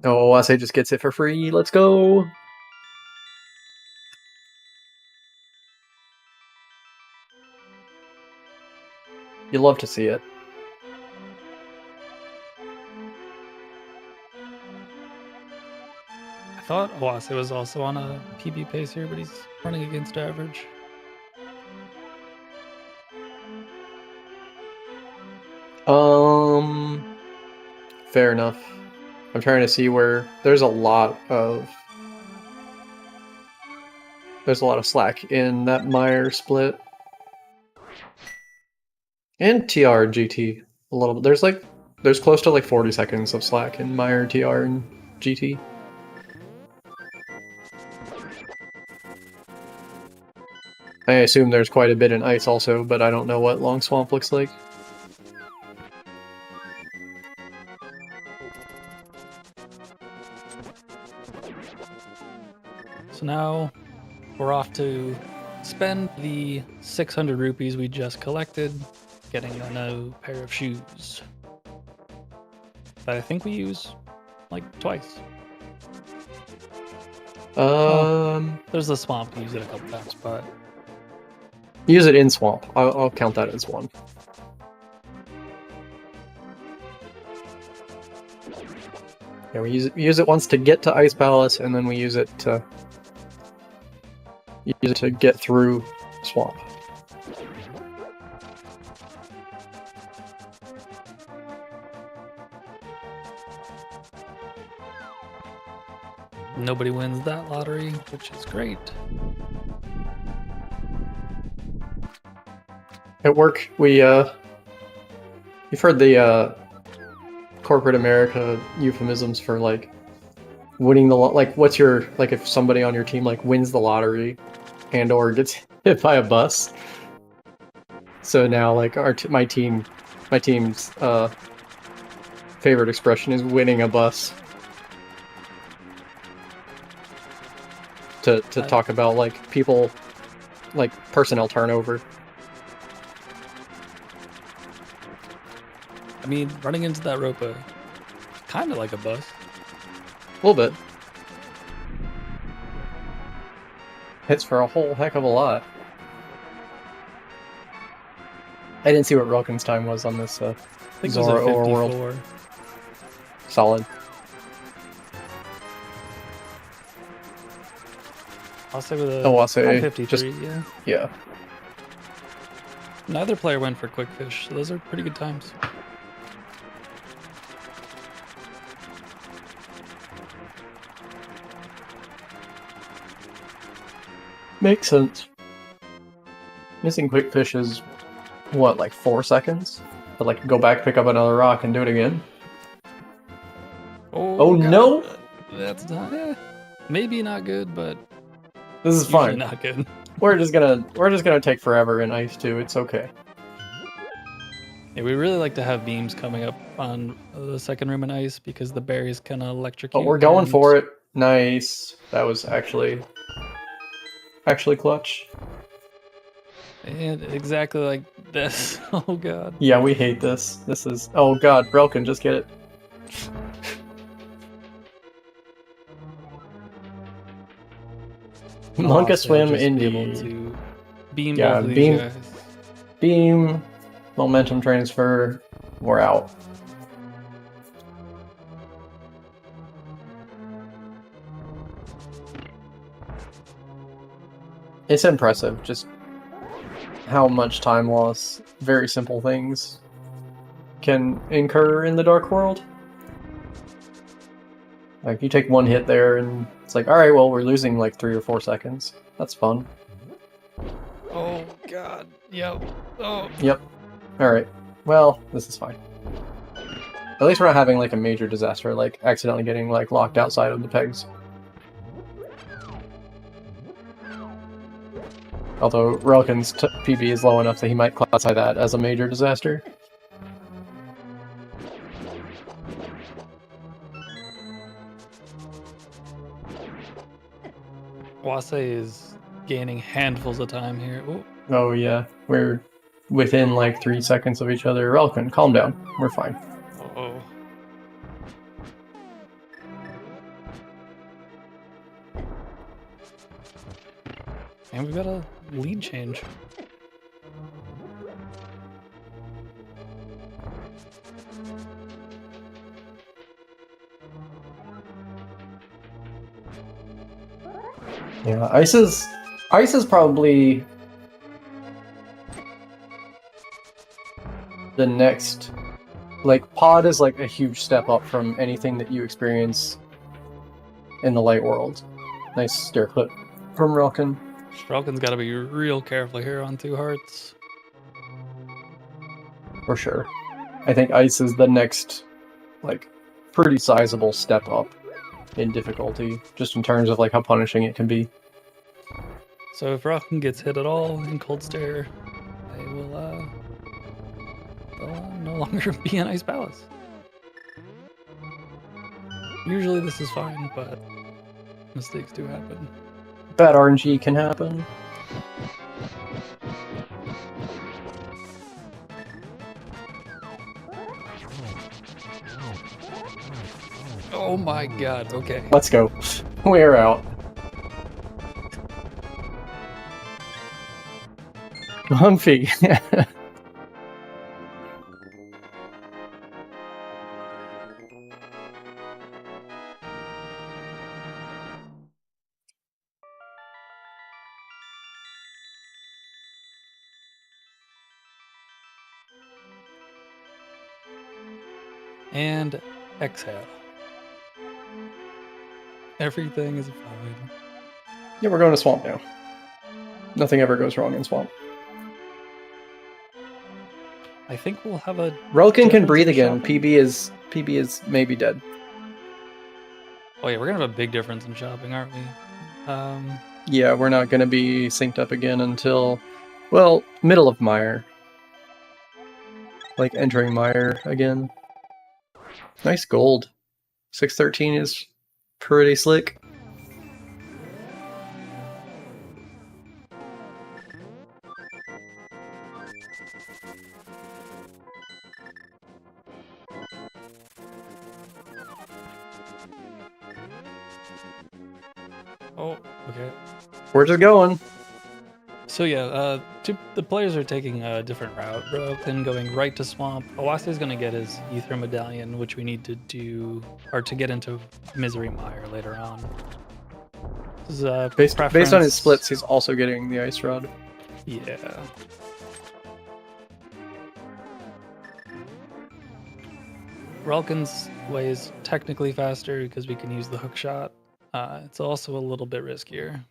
Oh, Oase just gets it for free. Let's go! You love to see it. I thought Oase was also on a PB pace here, but he's running against average. Fair enough. I'm trying to see where there's a lot of slack in that Meyer split. And TR and GT a little bit. There's close to like 40 seconds of slack in Meyer, TR, and GT. I assume there's quite a bit in ice also, but I don't know what Long Swamp looks like. So now we're off to spend the 600 rupees we just collected, getting a new pair of shoes that I think we use like twice. There's the swamp, we use it a couple times, but use it in swamp. I'll count that as one. Yeah, we use it once to get to Ice Palace, and then we use it to get through swamp. nobody wins that lottery, which is great. At work, you've heard the corporate America euphemisms for like winning the what's your if somebody on your team like wins the lottery and or gets hit by a bus. So now like my team's favorite expression is winning a bus. To talk about like people, like personnel turnover. I mean, running into that ropa, kind of like a bus. A little bit. Hits for a whole heck of a lot. I didn't see what Relkin's time was on this I think Zora it was a 54. Overworld. Solid. I'll say with a Oase, 53, just yeah. Yeah. Neither player went for quick fish, so those are pretty good times. Makes sense. Missing quick fish is what, like 4 seconds? But like go back, pick up another rock, and do it again. Oh no! That's not maybe not good, but this is fine. Not good. We're just gonna take forever in ice too. It's okay. Yeah, we really like to have beams coming up on the second room in ice because the berries kind of electrocute. But we're going for it. Nice. That was actually clutch. And exactly like this. Oh god. Yeah, we hate this. This is... Oh god, Relkin, just get it. Monka swim indeed. Beam yeah, both of these beam, guys. Beam, momentum transfer, we're out. It's impressive, just how much time loss very simple things can incur in the Dark World. Like, you take one hit there and it's like, alright, well, we're losing like 3 or 4 seconds. That's fun. Oh god. Yep. Oh. Yep. Alright. Well, this is fine. At least we're not having like a major disaster, like accidentally getting like locked outside of the pegs. Although Relkin's PB is low enough that he might classify that as a major disaster. Oase is gaining handfuls of time here. Ooh. Oh yeah, we're within like 3 seconds of each other. Relkin, calm down. We're fine. Oh. And we've got a lead change. Yeah, ice is probably the next, like, pod is like a huge step up from anything that you experience in the light world. Nice stair clip from Relkin. Relkin's got to be real careful here on 2 hearts. For sure. I think ice is the next, like, pretty sizable step up in difficulty, just in terms of like how punishing it can be. So if Relkin gets hit at all in cold stare, they will they'll no longer be in Ice Palace. Usually this is fine, but mistakes do happen. Bad RNG can happen. Oh my god, okay. Let's go. We're out. Humphy. And exhale. Everything is fine. Yeah, we're going to Swamp now. Nothing ever goes wrong in Swamp. I think we'll have a... Relkin can breathe again. shopping. PB is maybe dead. Oh yeah, we're gonna have a big difference in shopping, aren't we? Yeah, we're not going to be synced up again until, well, middle of Mire. Like entering Mire again. Nice gold. 613 is pretty slick. Oh, okay. We're just going. So yeah, the players are taking a different route. Relkin going right to Swamp. Oase is going to get his Ether Medallion, which we need to do, or to get into Misery Mire later on. This is, Based on his preference- splits, he's also getting the Ice Rod. Yeah. Relkin's way is technically faster because we can use the hook shot. It's also a little bit riskier.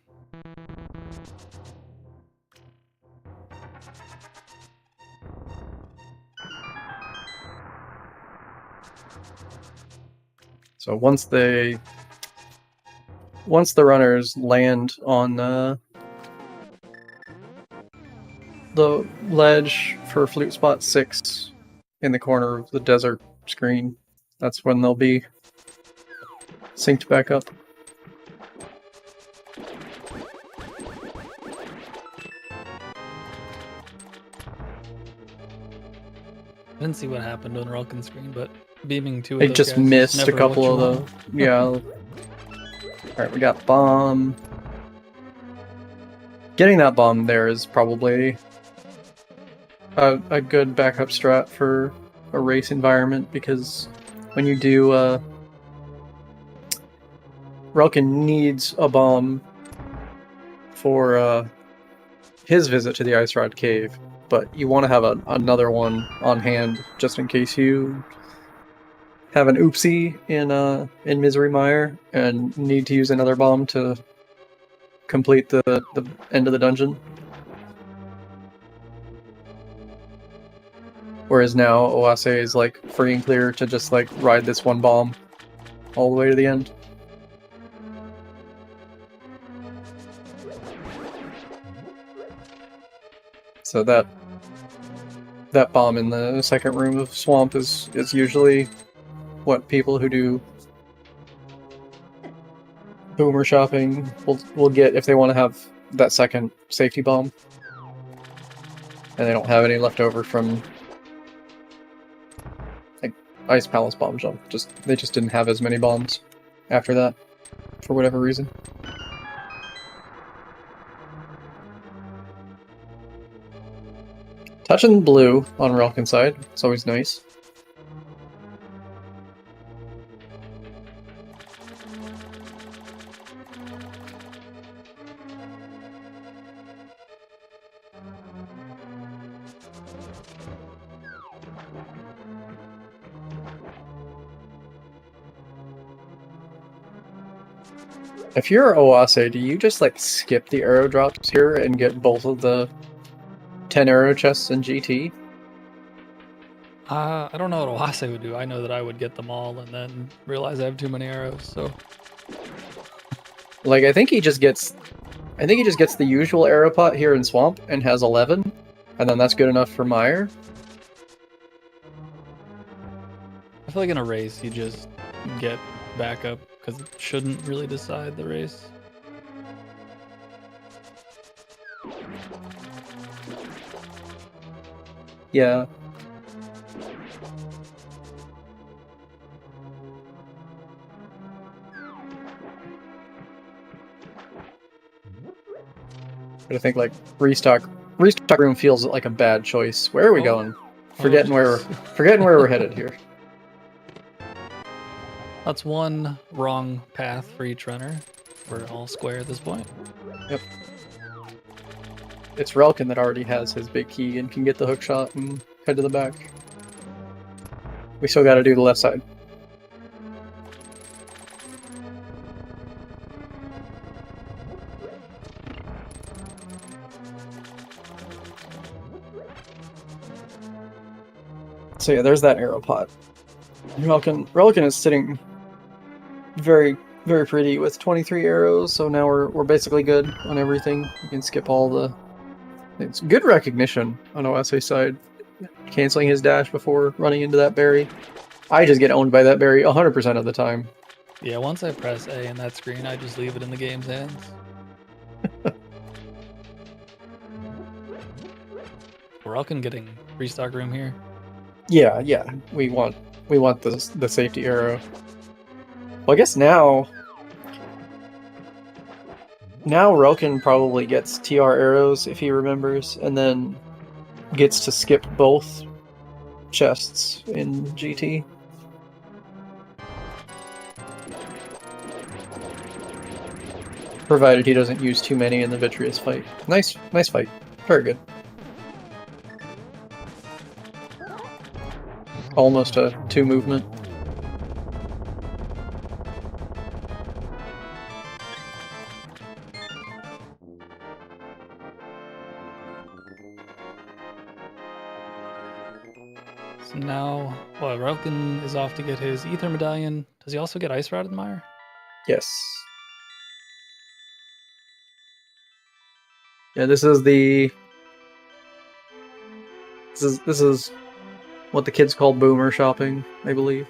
So once the runners land on the ledge for flute spot 6 in the corner of the desert screen, that's when they'll be synced back up. I didn't see what happened on Relkin's screen, but beaming two of It those just guys is missed a never what couple you of want. the... Yeah. Alright, we got bomb. Getting that bomb there is probably a good backup strat for a race environment, because when you do... Relkin needs a bomb for his visit to the Ice Rod Cave, but you want to have another one on hand just in case you have an oopsie in Misery Mire and need to use another bomb to complete the end of the dungeon. Whereas now Oase is like free and clear to just like ride this one bomb all the way to the end. So that bomb in the second room of Swamp is usually what people who do boomer shopping. We'll get if they want to have that second safety bomb, and they don't have any left over from like Ice Palace bomb jump. They just didn't have as many bombs after that for whatever reason. Touching blue on Relkin side, it's always nice. If you're Oase, do you just like skip the arrow drops here and get both of the 10 arrow chests in GT? I don't know what Oase would do. I know that I would get them all and then realize I have too many arrows, so... Like, I think he just gets the usual arrow pot here in Swamp and has 11, and then that's good enough for Meyer. I feel like in a race, you just get backup, because it shouldn't really decide the race. Yeah. But I think like restock room feels like a bad choice. Where are we going? Forgetting where we're headed here. That's one wrong path for each runner. We're all square at this point. Yep. It's Relkin that already has his big key and can get the hook shot and head to the back. We still got to do the left side. So yeah, there's that arrow pot. Relkin is sitting very, very pretty with 23 arrows, so now we're basically good on everything. You can skip all the... It's good recognition on OSA side, canceling his dash before running into that berry. I just get owned by that berry 100% of the time. Yeah, once I press A in that screen, I just leave it in the game's hands. We're all getting restock room here. Yeah, we want the safety arrow. Well, I guess now Relkin probably gets TR arrows if he remembers, and then gets to skip both chests in GT. Provided he doesn't use too many in the Vitreous fight. Nice fight. Very good. Almost a 2 movement. So now, Relkin is off to get his Ether Medallion. Does he also get Ice Rod Admire? Yes. Yeah, this is what the kids call boomer shopping, I believe.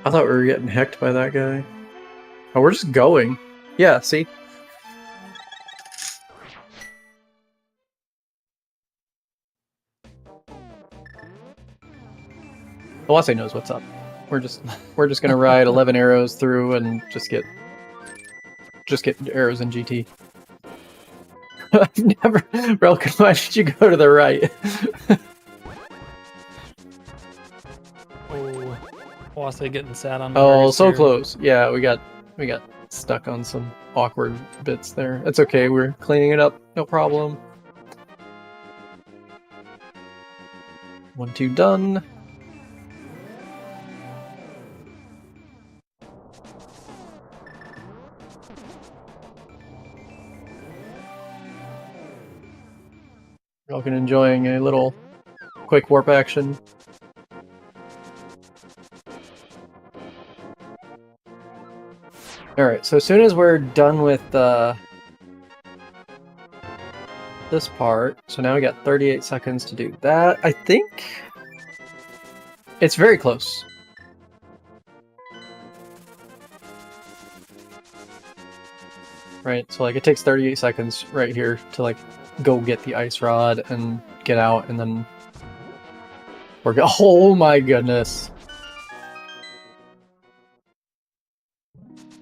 I thought we were getting hecked by that guy. Oh, we're just going. Yeah, see? Oase knows what's up. We're just gonna ride 11 arrows through and just get arrows in GT. I've never... Relkin, why did you go to the right? Oase getting sat on. Oh, so close. Yeah, we got stuck on some awkward bits there. It's okay, we're cleaning it up, no problem. 1, 2 done. Relkin enjoying a little quick warp action. Alright, so as soon as we're done with this part, so now we got 38 seconds to do that. I think it's very close. Right, so like it takes 38 seconds right here to like go get the ice rod and get out, and then we're oh my goodness.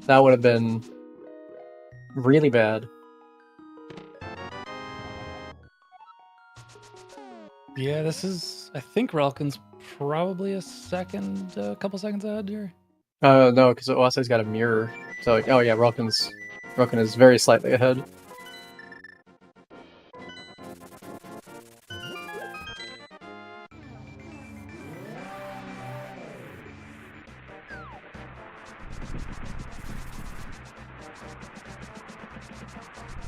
That would have been really bad. Yeah, this is. I think Relkin's probably a couple seconds ahead here. No, because Oase's got a mirror. So, like, oh yeah, Relkin is very slightly ahead.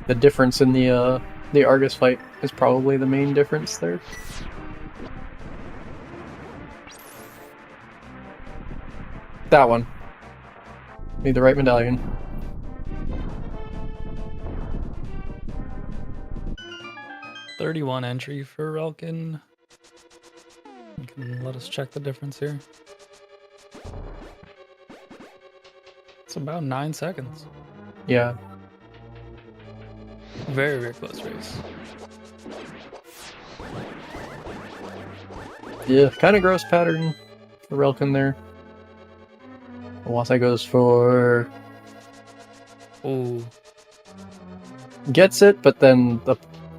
The difference in the Argus fight is probably the main difference there. That one. Need the right medallion. $31 entry for Relkin. You can let us check the difference here. It's about 9 seconds. Yeah. Very, very close race. Yeah, kind of gross pattern for Relkin there. Oase goes for... Oh. Gets it, but then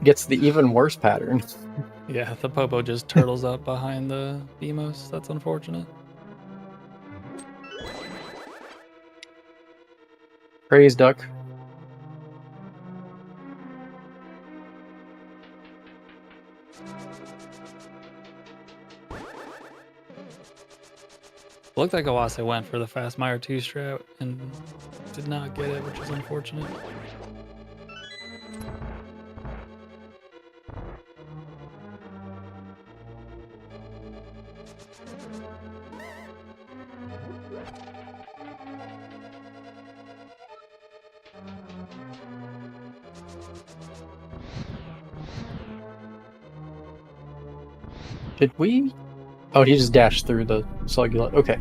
gets the even worse pattern. Yeah, the Popo just turtles up behind the Beamos. That's unfortunate. Praise duck. Looked like Oase went for the fast Mire 2 strat and did not get it, which is unfortunate. Did we? Oh, he just dashed through the Cellular. Okay.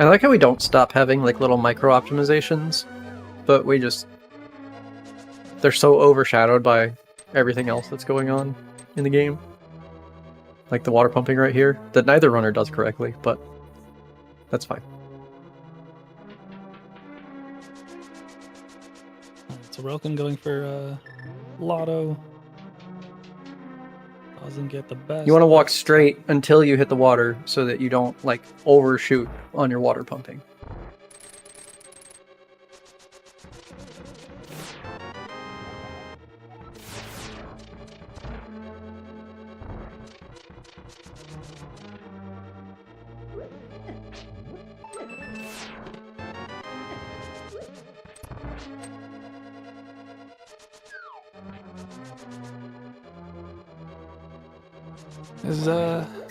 I like how we don't stop having like little micro optimizations, but we just... they're so overshadowed by everything else that's going on in the game. Like the water pumping right here, that neither runner does correctly, but that's fine. So Relkin going for Lotto. Doesn't get the best. You want to walk straight until you hit the water so that you don't like overshoot on your water pumping. Is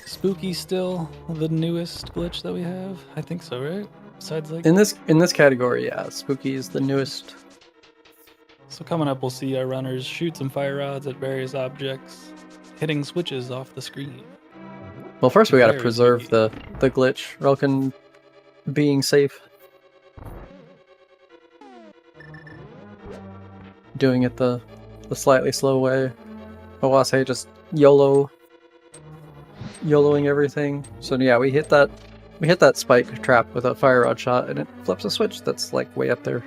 Spooky still the newest glitch that we have? I think so, right? Besides like In this category, yeah, Spooky is the newest. So coming up, we'll see our runners shoot some fire rods at various objects, hitting switches off the screen. Well, first we got to Very preserve spooky. the glitch. Relkin being safe. Doing it the slightly slow way. Oase just YOLOing everything. So yeah, we hit that spike trap with a fire rod shot, and it flips a switch that's like way up there.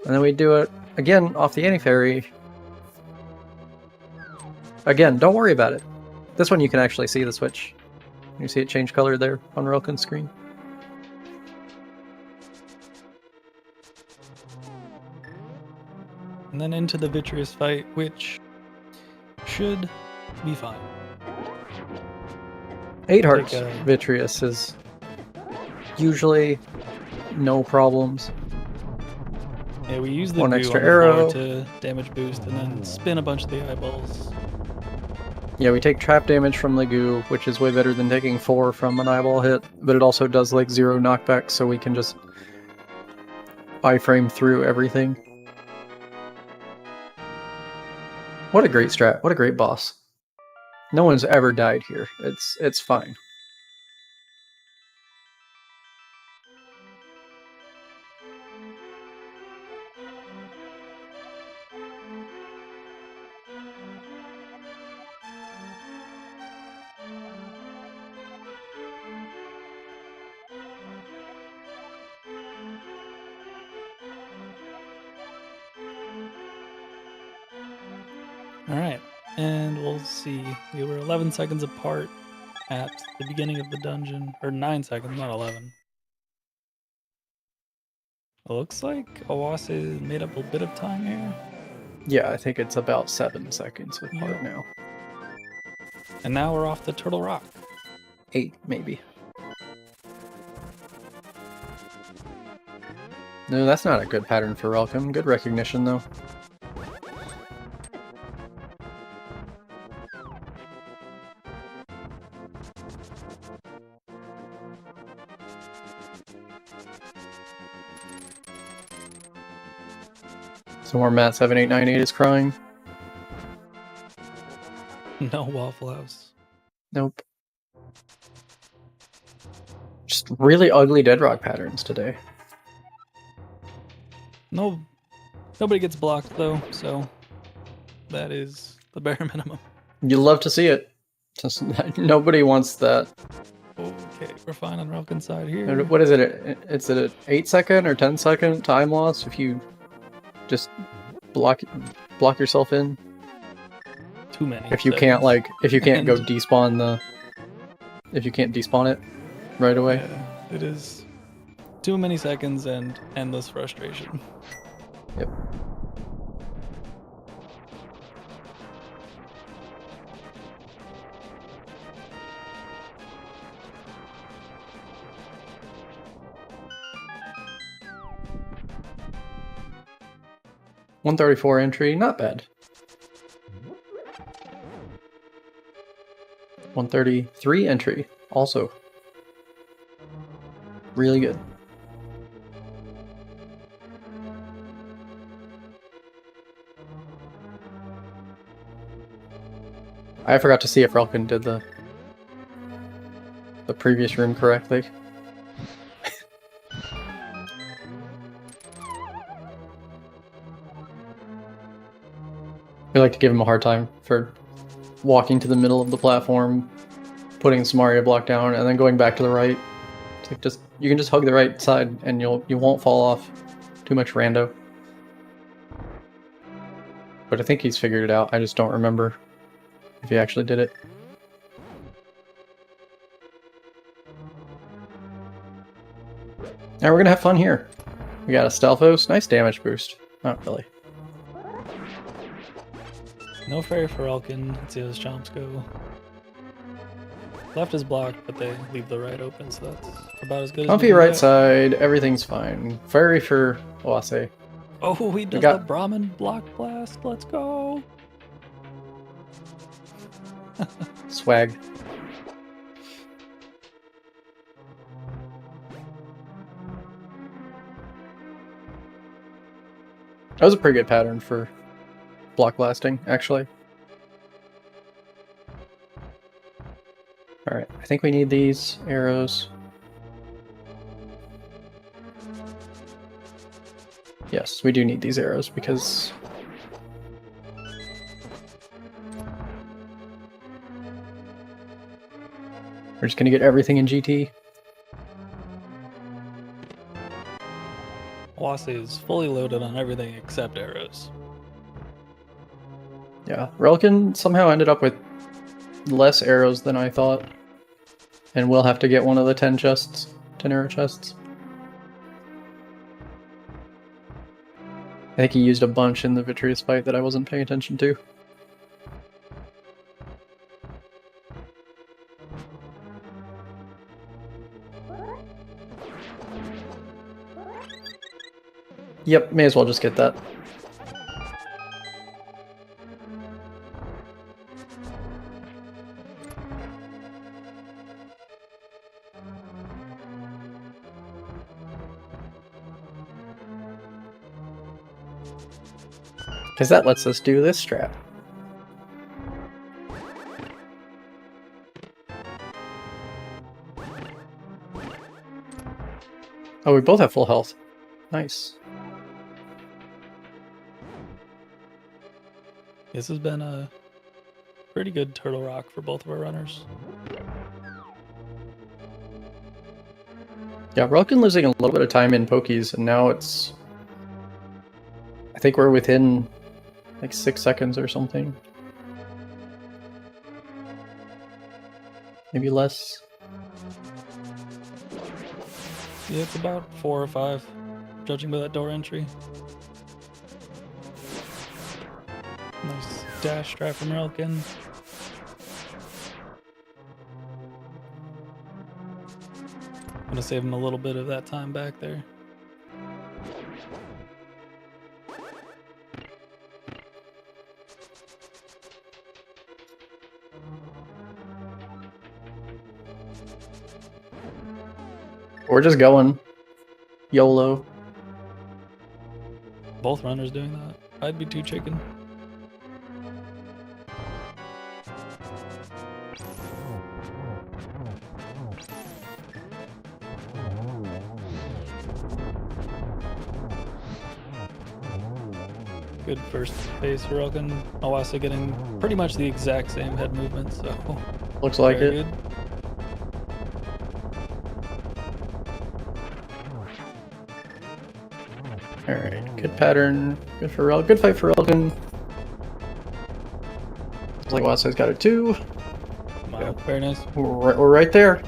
And then we do it again off the anti-fairy. Again, don't worry about it. This one you can actually see the switch. You see it change color there on Relkin's screen? And then into the Vitreous fight, which should be fine. 8 hearts Take Vitreous is usually no problems. Yeah, we use the One goo extra on the arrow. floor to damage boost and then spin a bunch of the eyeballs. Yeah, we take trap damage from the goo, which is way better than taking 4 from an eyeball hit, but it also does like 0 knockback, so we can just iframe through everything. What a great strat, what a great boss. No one's ever died here. It's fine. Alright, and we'll see. We were 11 seconds apart at the beginning of the dungeon. Or 9 seconds, not 11. It looks like Oase made up a bit of time here. Yeah, I think it's about 7 seconds apart now. And now we're off the Turtle Rock. 8, maybe. No, that's not a good pattern for Relkin. Good recognition, though. So more Matt7898 is crying. No Waffle House. Nope. Just really ugly Dead Rock patterns today. No, nobody gets blocked though, so that is the bare minimum. You love to see it. Just, nobody wants that. Okay, we're fine on Relkin's side here. What is it? Is it an 8-second or 10-second time loss if you just block yourself in? Too many. If you can't go despawn the. If you can't despawn it right away. Yeah, it is too many seconds and endless frustration. Yep. $134 entry, not bad. 133 entry, also really good. I forgot to see if Relkin did the previous room correctly. We like to give him a hard time for walking to the middle of the platform, putting the Samaria block down, and then going back to the right. It's like you can just hug the right side, and you won't fall off too much rando. But I think he's figured it out. I just don't remember if he actually did it. Now we're gonna have fun here. We got a Stelphos, nice damage boost. Not really. No fairy for Relkin. Let's see how his chomps go. Left is blocked, but they leave the right open, so that's about as good as we Comfy can right get. side, everything's fine. Fairy for Oase. Oh, he does got- the Brahmin block blast. Let's go. Swag. That was a pretty good pattern for block blasting, actually. Alright, I think we need these arrows. Yes, we do need these arrows because we're just gonna get everything in GT. Oase is fully loaded on everything except arrows. Yeah, Relkin somehow ended up with less arrows than I thought. And we'll have to get one of the 10 chests, 10 arrow chests. I think he used a bunch in the Vitreous fight that I wasn't paying attention to. Yep, may as well just get that. Because that lets us do this strat. Oh, we both have full health. Nice. This has been a pretty good Turtle Rock for both of our runners. Yeah, Relkin losing a little bit of time in pokies, and now it's... I think we're within like 6 seconds or something. Maybe less. Yeah, it's about 4 or 5, judging by that door entry. Nice dash strat from Relkin. I'm gonna save him a little bit of that time back there. We're just going. YOLO. Both runners doing that. I'd be too chicken. Good first phase for Relkin. Oase getting pretty much the exact same head movement, so Looks like it. good. Alright, good pattern. Good for Rel. Good fight for Relkin. Looks like Oase's got it too. Wow, very nice. We're right there.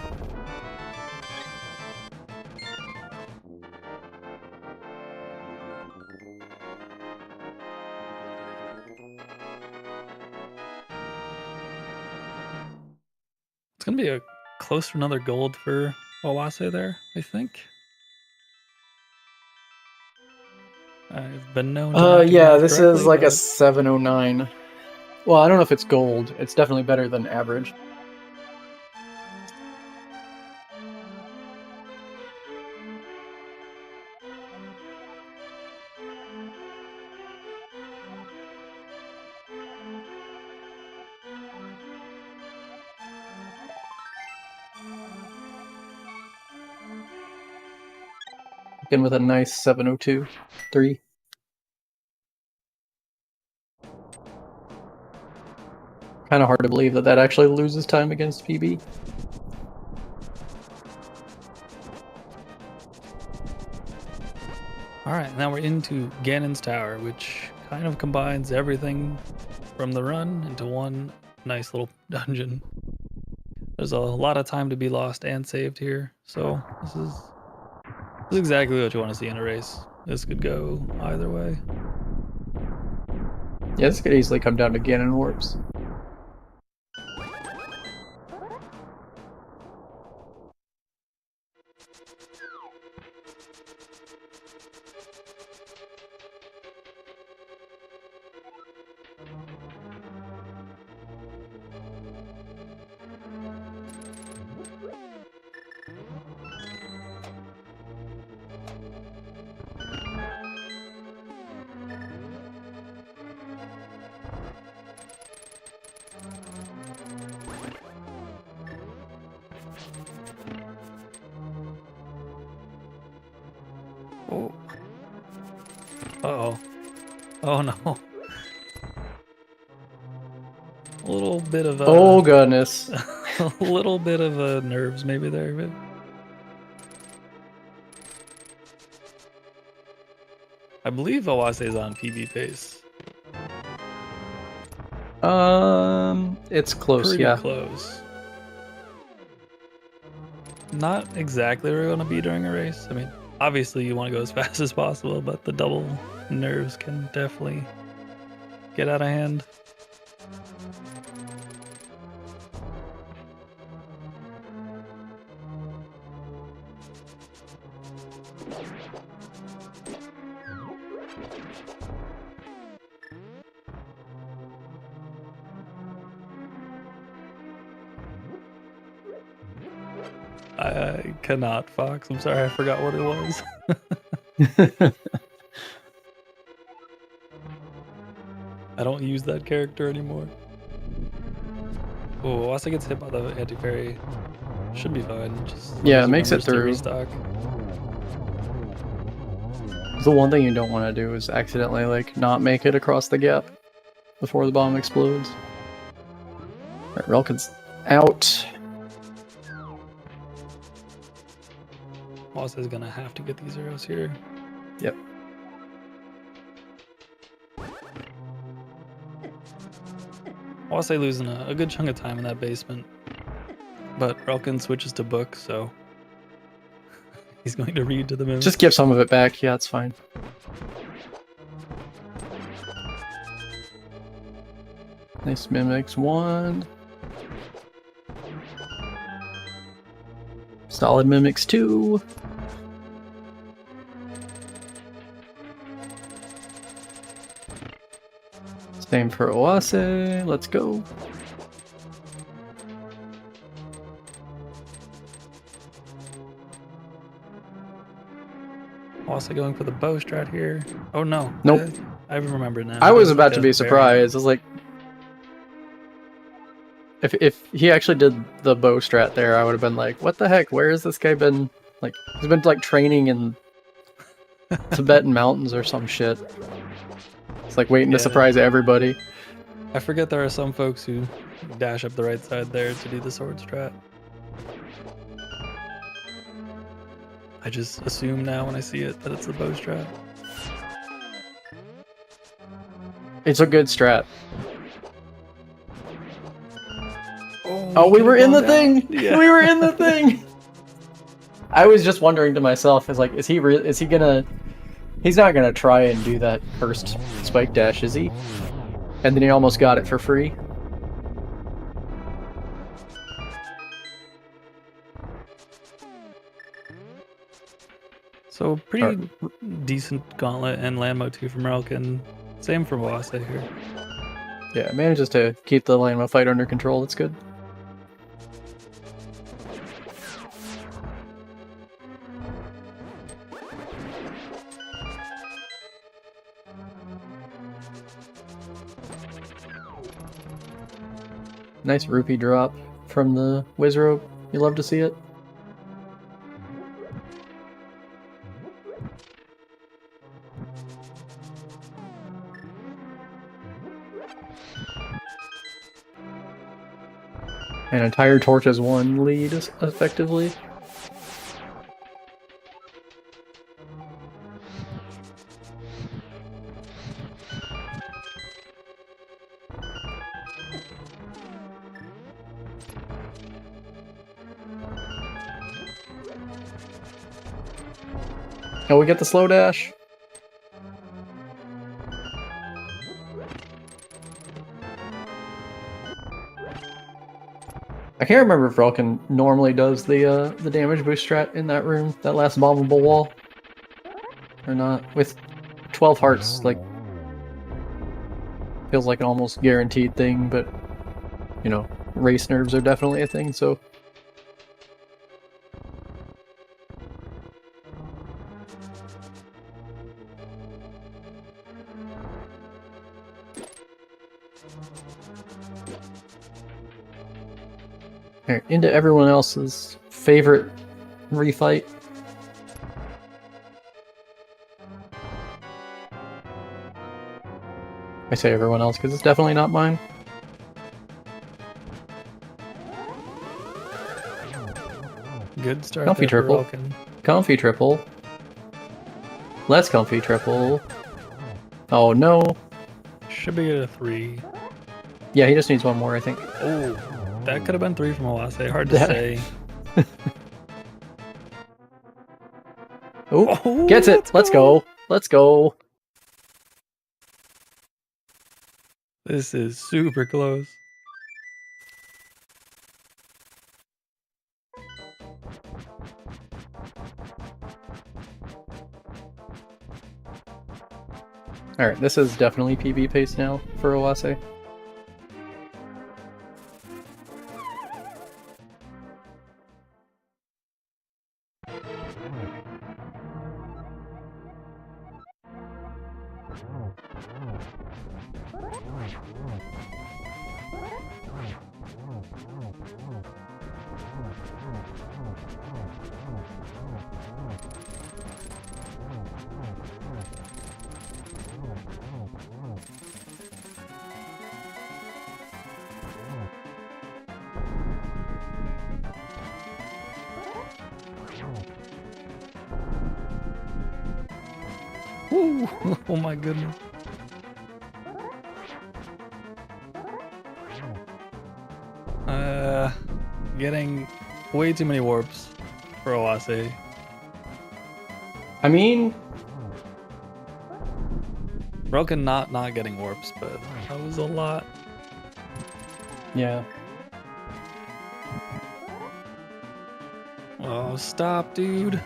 It's gonna be a close to another gold for Oase there, I think. I've been known to not do Yeah, math this correctly, is like a but 709. Well, I don't know if it's gold. It's definitely better than average. Again with a nice 702. 3. Kind of hard to believe that that actually loses time against PB. Alright, now we're into Ganon's Tower, which kind of combines everything from the run into one nice little dungeon. There's a lot of time to be lost and saved here, so this is exactly what you want to see in a race. This could go either way. Yeah, this could easily come down to Ganon warps. Oh. Uh-oh. Oh no. A little bit of Oh goodness. a little bit of nerves maybe there, but I believe Oase is on PB pace. It's close, Pretty yeah. close. Not exactly where we want to be during a race. I mean, obviously you want to go as fast as possible, but the double nerves can definitely get out of hand. I cannot, Fox. I'm sorry, I forgot what it was. I don't use that character anymore. Oh, once it gets hit by the anti-parry, should be fine. Just Yeah, it makes it remembers to through. restock. The one thing you don't want to do is accidentally like not make it across the gap before the bomb explodes. Alright, Relkin's out. Moss is gonna have to get these arrows here. Yep. Moss losing a good chunk of time in that basement, but Relkin switches to book, so he's going to read to the mimic. Just give some of it back. Yeah, it's fine. Nice mimics. 1. Solid mimics 2. Same for Oase. Let's go. Also going for the bow strat here. Oh no. Nope. I remember now. I was That's about like to a be very- surprised. I was like, if he actually did the bow strat there, I would have been like, what the heck? Where has this guy been? Like, he's been like training in Tibetan mountains or some shit. It's like waiting to Yeah. surprise everybody. I forget there are some folks who dash up the right side there to do the sword strat. I just assume now when I see it that it's the bow strat. It's a good strat. Oh, we were in the thing. Yeah. We were in the thing. I was just wondering to myself, is like, is he gonna? He's not gonna try and do that first spike dash, is he? And then he almost got it for free. So pretty decent gauntlet and land mode 2 from Relkin. Same from Wasa here. Yeah, manages to keep the Lama fight under control. That's good. Nice rupee drop from the Wizrobe. You love to see it. An entire Torches 1 lead, effectively. Oh, we get the slow dash. I can't remember if Relkin normally does the damage boost strat in that room, that last bombable wall, or not. With 12 hearts, like, feels like an almost guaranteed thing, but you know, race nerves are definitely a thing. So. Alright, into everyone else's favorite refight. I say everyone else because it's definitely not mine. Good start. Comfy there for triple. Relkin. Comfy triple. Less comfy triple. Oh no. Should be at a 3. Yeah, he just needs one more, I think. Oh, that could have been 3 from Oase. Hard to Yeah. say. Oh, gets it. Let's go. Let's go. This is super close. All right, this is definitely PB pace now for Oase. Woo! Oh my goodness. Getting way too many warps for Oase. I mean, Relkin not getting warps, but that was a lot. yeah. Oh, stop, dude.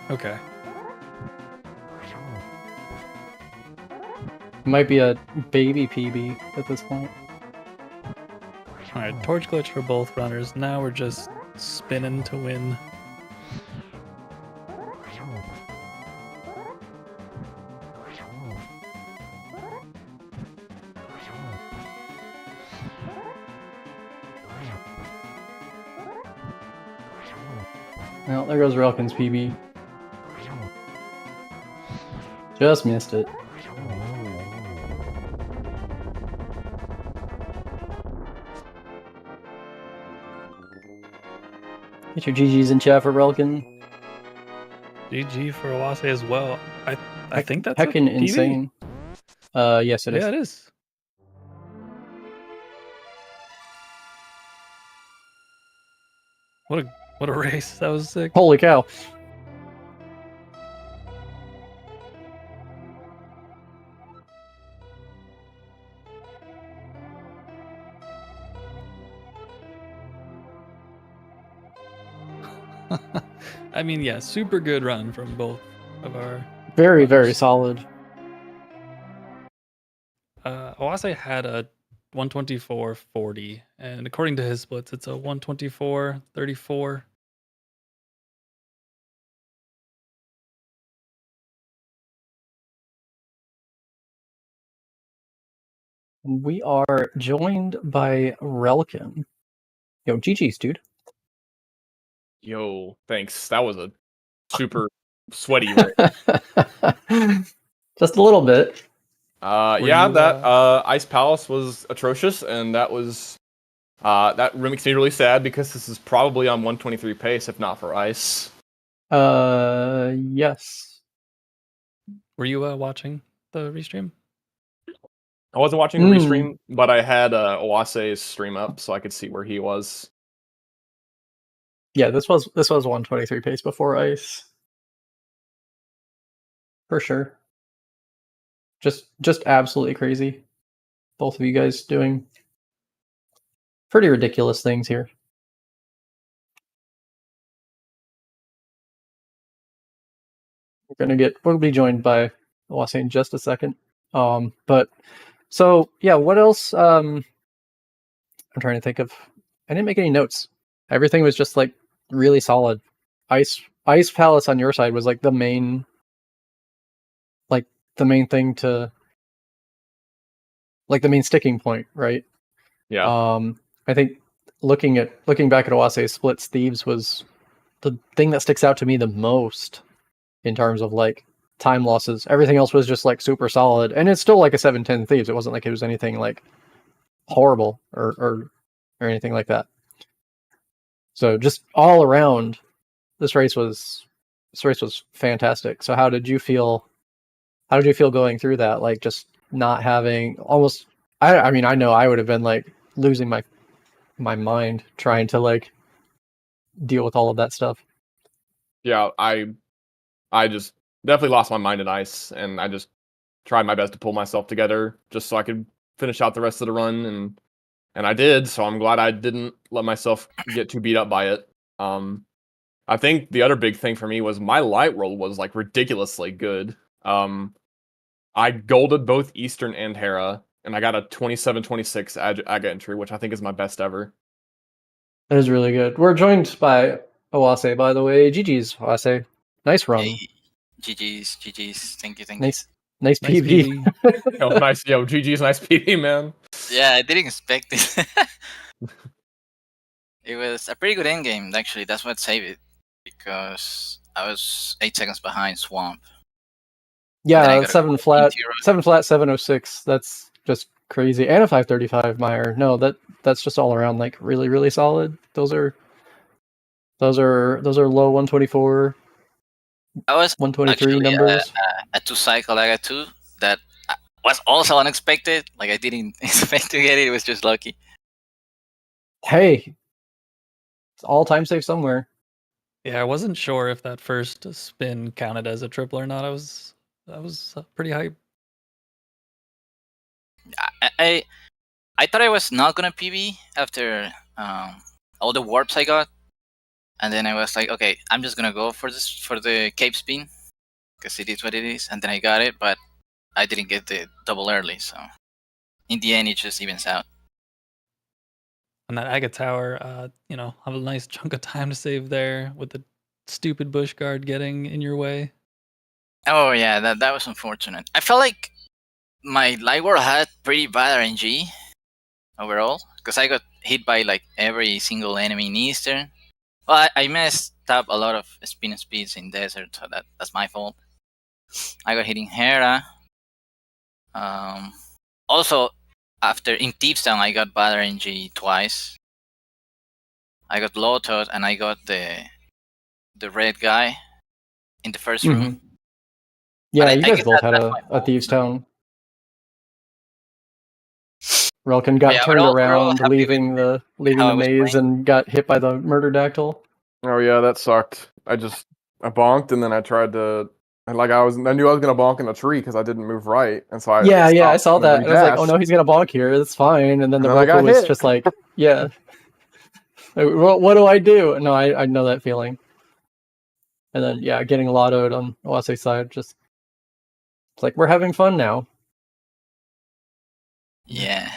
Okay. Might be a baby PB at this point. Alright, torch glitch for both runners. Now we're just spinning to win. Well, there goes Relkin's PB. Just missed it. Get your GGs in chat for Relkin. GG for Oase as well. I think that's a heckin' PB. insane. Yes, it is. Yeah, it is. What a race. That was sick. Holy cow. I mean, yeah, super good run from both of our Very, runners. very solid. Oase had a 124.40, and according to his splits, it's a 124.34. We are joined by Relkin. Yo, GG's, dude. Yo, thanks. That was a super sweaty race. Just a little bit. Were Yeah, you, that Ice Palace was atrocious, and that was that makes me really sad because this is probably on 123 pace, if not for Ice. Yes. Were you watching the restream? I wasn't watching the restream, but I had Oase's stream up so I could see where he was. Yeah, this was 123 pace before Ice. For sure. Just absolutely crazy. Both of you guys doing pretty ridiculous things here. We'll be joined by Oase in just a second. But so yeah, what else? I'm trying to think of. I didn't make any notes. Everything was just like really solid. Ice Palace on your side was like the main thing to, like, the main sticking point, right? Yeah. I think looking back at Oase's splits, Thieves was the thing that sticks out to me the most in terms of like time losses. Everything else was just like super solid, and it's still like a 7-10 Thieves. It wasn't like it was anything like horrible or anything like that. So just all around, this race was fantastic. So how did you feel going through that? Like, just not having almost. I mean, I know I would have been like losing my mind trying to like deal with all of that stuff. Yeah, I just definitely lost my mind in ice, and I just tried my best to pull myself together just so I could finish out the rest of the run, and I did. So I'm glad I didn't let myself get too beat up by it. I think the other big thing for me was my light roll was like ridiculously good. I golded both Eastern and Hera, and I got a 27-26 Aga entry, which I think is my best ever. That is really good. We're joined by Oase, by the way. GG's, Oase. Nice run. Hey, GG's. Thank you. Nice Nice PB. PB. Yo, nice. Yo, GG's nice PD, man. Yeah, I didn't expect it. It was a pretty good endgame, actually. That's what saved it. Because I was 8 seconds behind Swamp. And then I Yeah, got a 7 flat, Inti run. 7 flat, 706. That's just crazy. And a 535 Meyer. No, that's just all around like really, really solid. Those are low 124, I was 123 actually numbers. a 2-cycle Aga 2 that was also unexpected. Like, I didn't expect to get it. It was just lucky. Hey, it's all time safe somewhere. Yeah, I wasn't sure if that first spin counted as a triple or not. I was pretty hype. I thought I was not gonna PB after all the warps I got, and then I was like, okay, I'm just gonna go for the cape spin because it is what it is, and then I got it, but I didn't get the double early, so in the end it just evens out. And that Aga Tower, you know, have a nice chunk of time to save there with the stupid bush guard getting in your way. Oh yeah, that was unfortunate. I felt like my light world had pretty bad RNG overall because I got hit by like every single enemy in Eastern. Well, I messed up a lot of spin speeds in Desert, so that's my fault. I got hitting Hera. Also, after in Deepstown, I got bad RNG twice. I got Lotot and I got the red guy in the first room. Yeah, But you I guys guess both had that's a my fault. Thieves Town. Relkin got Yeah, turned we're all around, happy leaving the how I was maze playing. and got hit by the murder-dactyl. Oh yeah, that sucked. I bonked, and then I tried to, and like I knew I was gonna bonk in a tree because I didn't move right, and so I I saw stopped that. and And I was like, oh redashed, no, he's gonna bonk here. That's fine. And then the and then I Roku got was hit. just like, yeah. What do I do? No, I know that feeling. And then yeah, getting lottoed on Oase's side, just it's like we're having fun now. Yeah.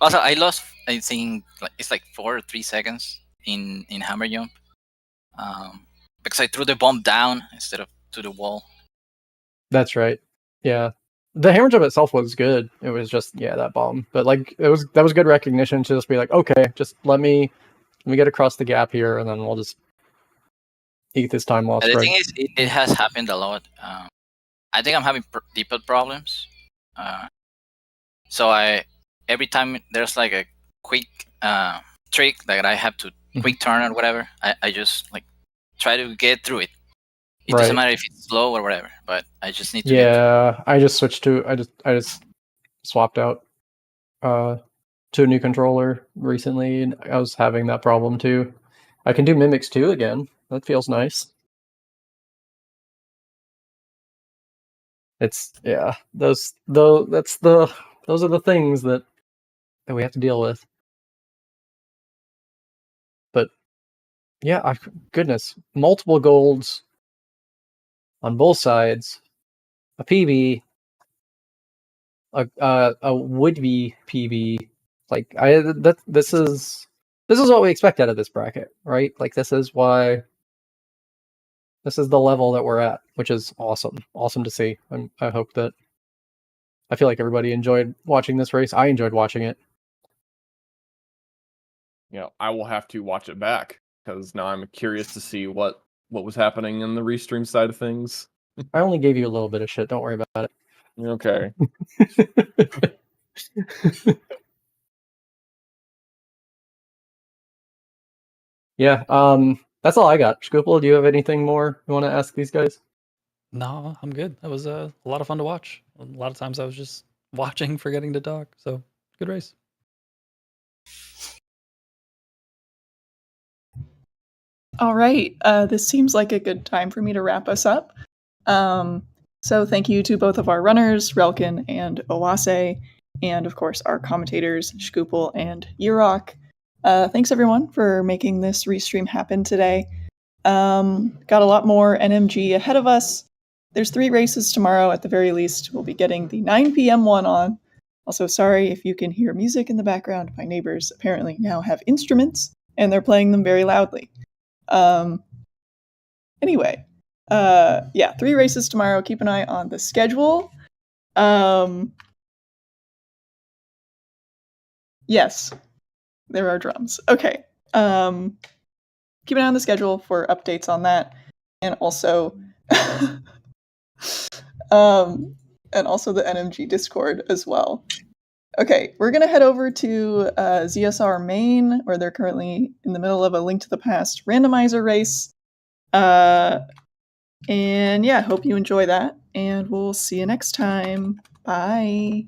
Also, I lost. I think it's like 4 or 3 seconds in hammer jump, because I threw the bomb down instead of to the wall. That's right. Yeah. The hammer jump itself was good. It was just that bomb. But like that was good recognition to just be like, okay, just let me get across the gap here, and then we'll just eat this time lost. The Right. thing is, it has happened a lot. I think I'm having depot problems. So every time there's like a quick trick that I have to quick turn or whatever, I just like try to get through it. It doesn't matter if it's slow or whatever, but I just need to get through. I just switched to I just swapped out to a new controller recently, and I was having that problem too. I can do mimics too again. That feels nice. It's those are the things that we have to deal with. But yeah, goodness, multiple golds on both sides, a PB, a would-be PB. Like this is what we expect out of this bracket, right? Like this is the level that we're at, which is awesome. Awesome to see. I hope that I feel like everybody enjoyed watching this race. I enjoyed watching it. I will have to watch it back because now I'm curious to see what was happening in the restream side of things. I only gave you a little bit of shit. Don't worry about it. Okay. Yeah. That's all I got. Scoople, do you have anything more you want to ask these guys? No, I'm good. That was a lot of fun to watch. A lot of times I was just watching, forgetting to talk. So good race. All right. This seems like a good time for me to wrap us up. So thank you to both of our runners, Relkin and Oase, and of course our commentators, Shkoopel and Yurok. Thanks everyone for making this restream happen today. Got a lot more NMG ahead of us. There's 3 races tomorrow at the very least. We'll be getting the 9 p.m. one on. Also, sorry if you can hear music in the background. My neighbors apparently now have instruments, and they're playing them very loudly. Anyway, 3 races tomorrow. Keep an eye on the schedule. Yes, there are drums. Okay. Keep an eye on the schedule for updates on that, and also, the NMG Discord as well. Okay, we're gonna head over to ZSR main, where they're currently in the middle of a Link to the Past randomizer race. And yeah, hope you enjoy that, and we'll see you next time. Bye.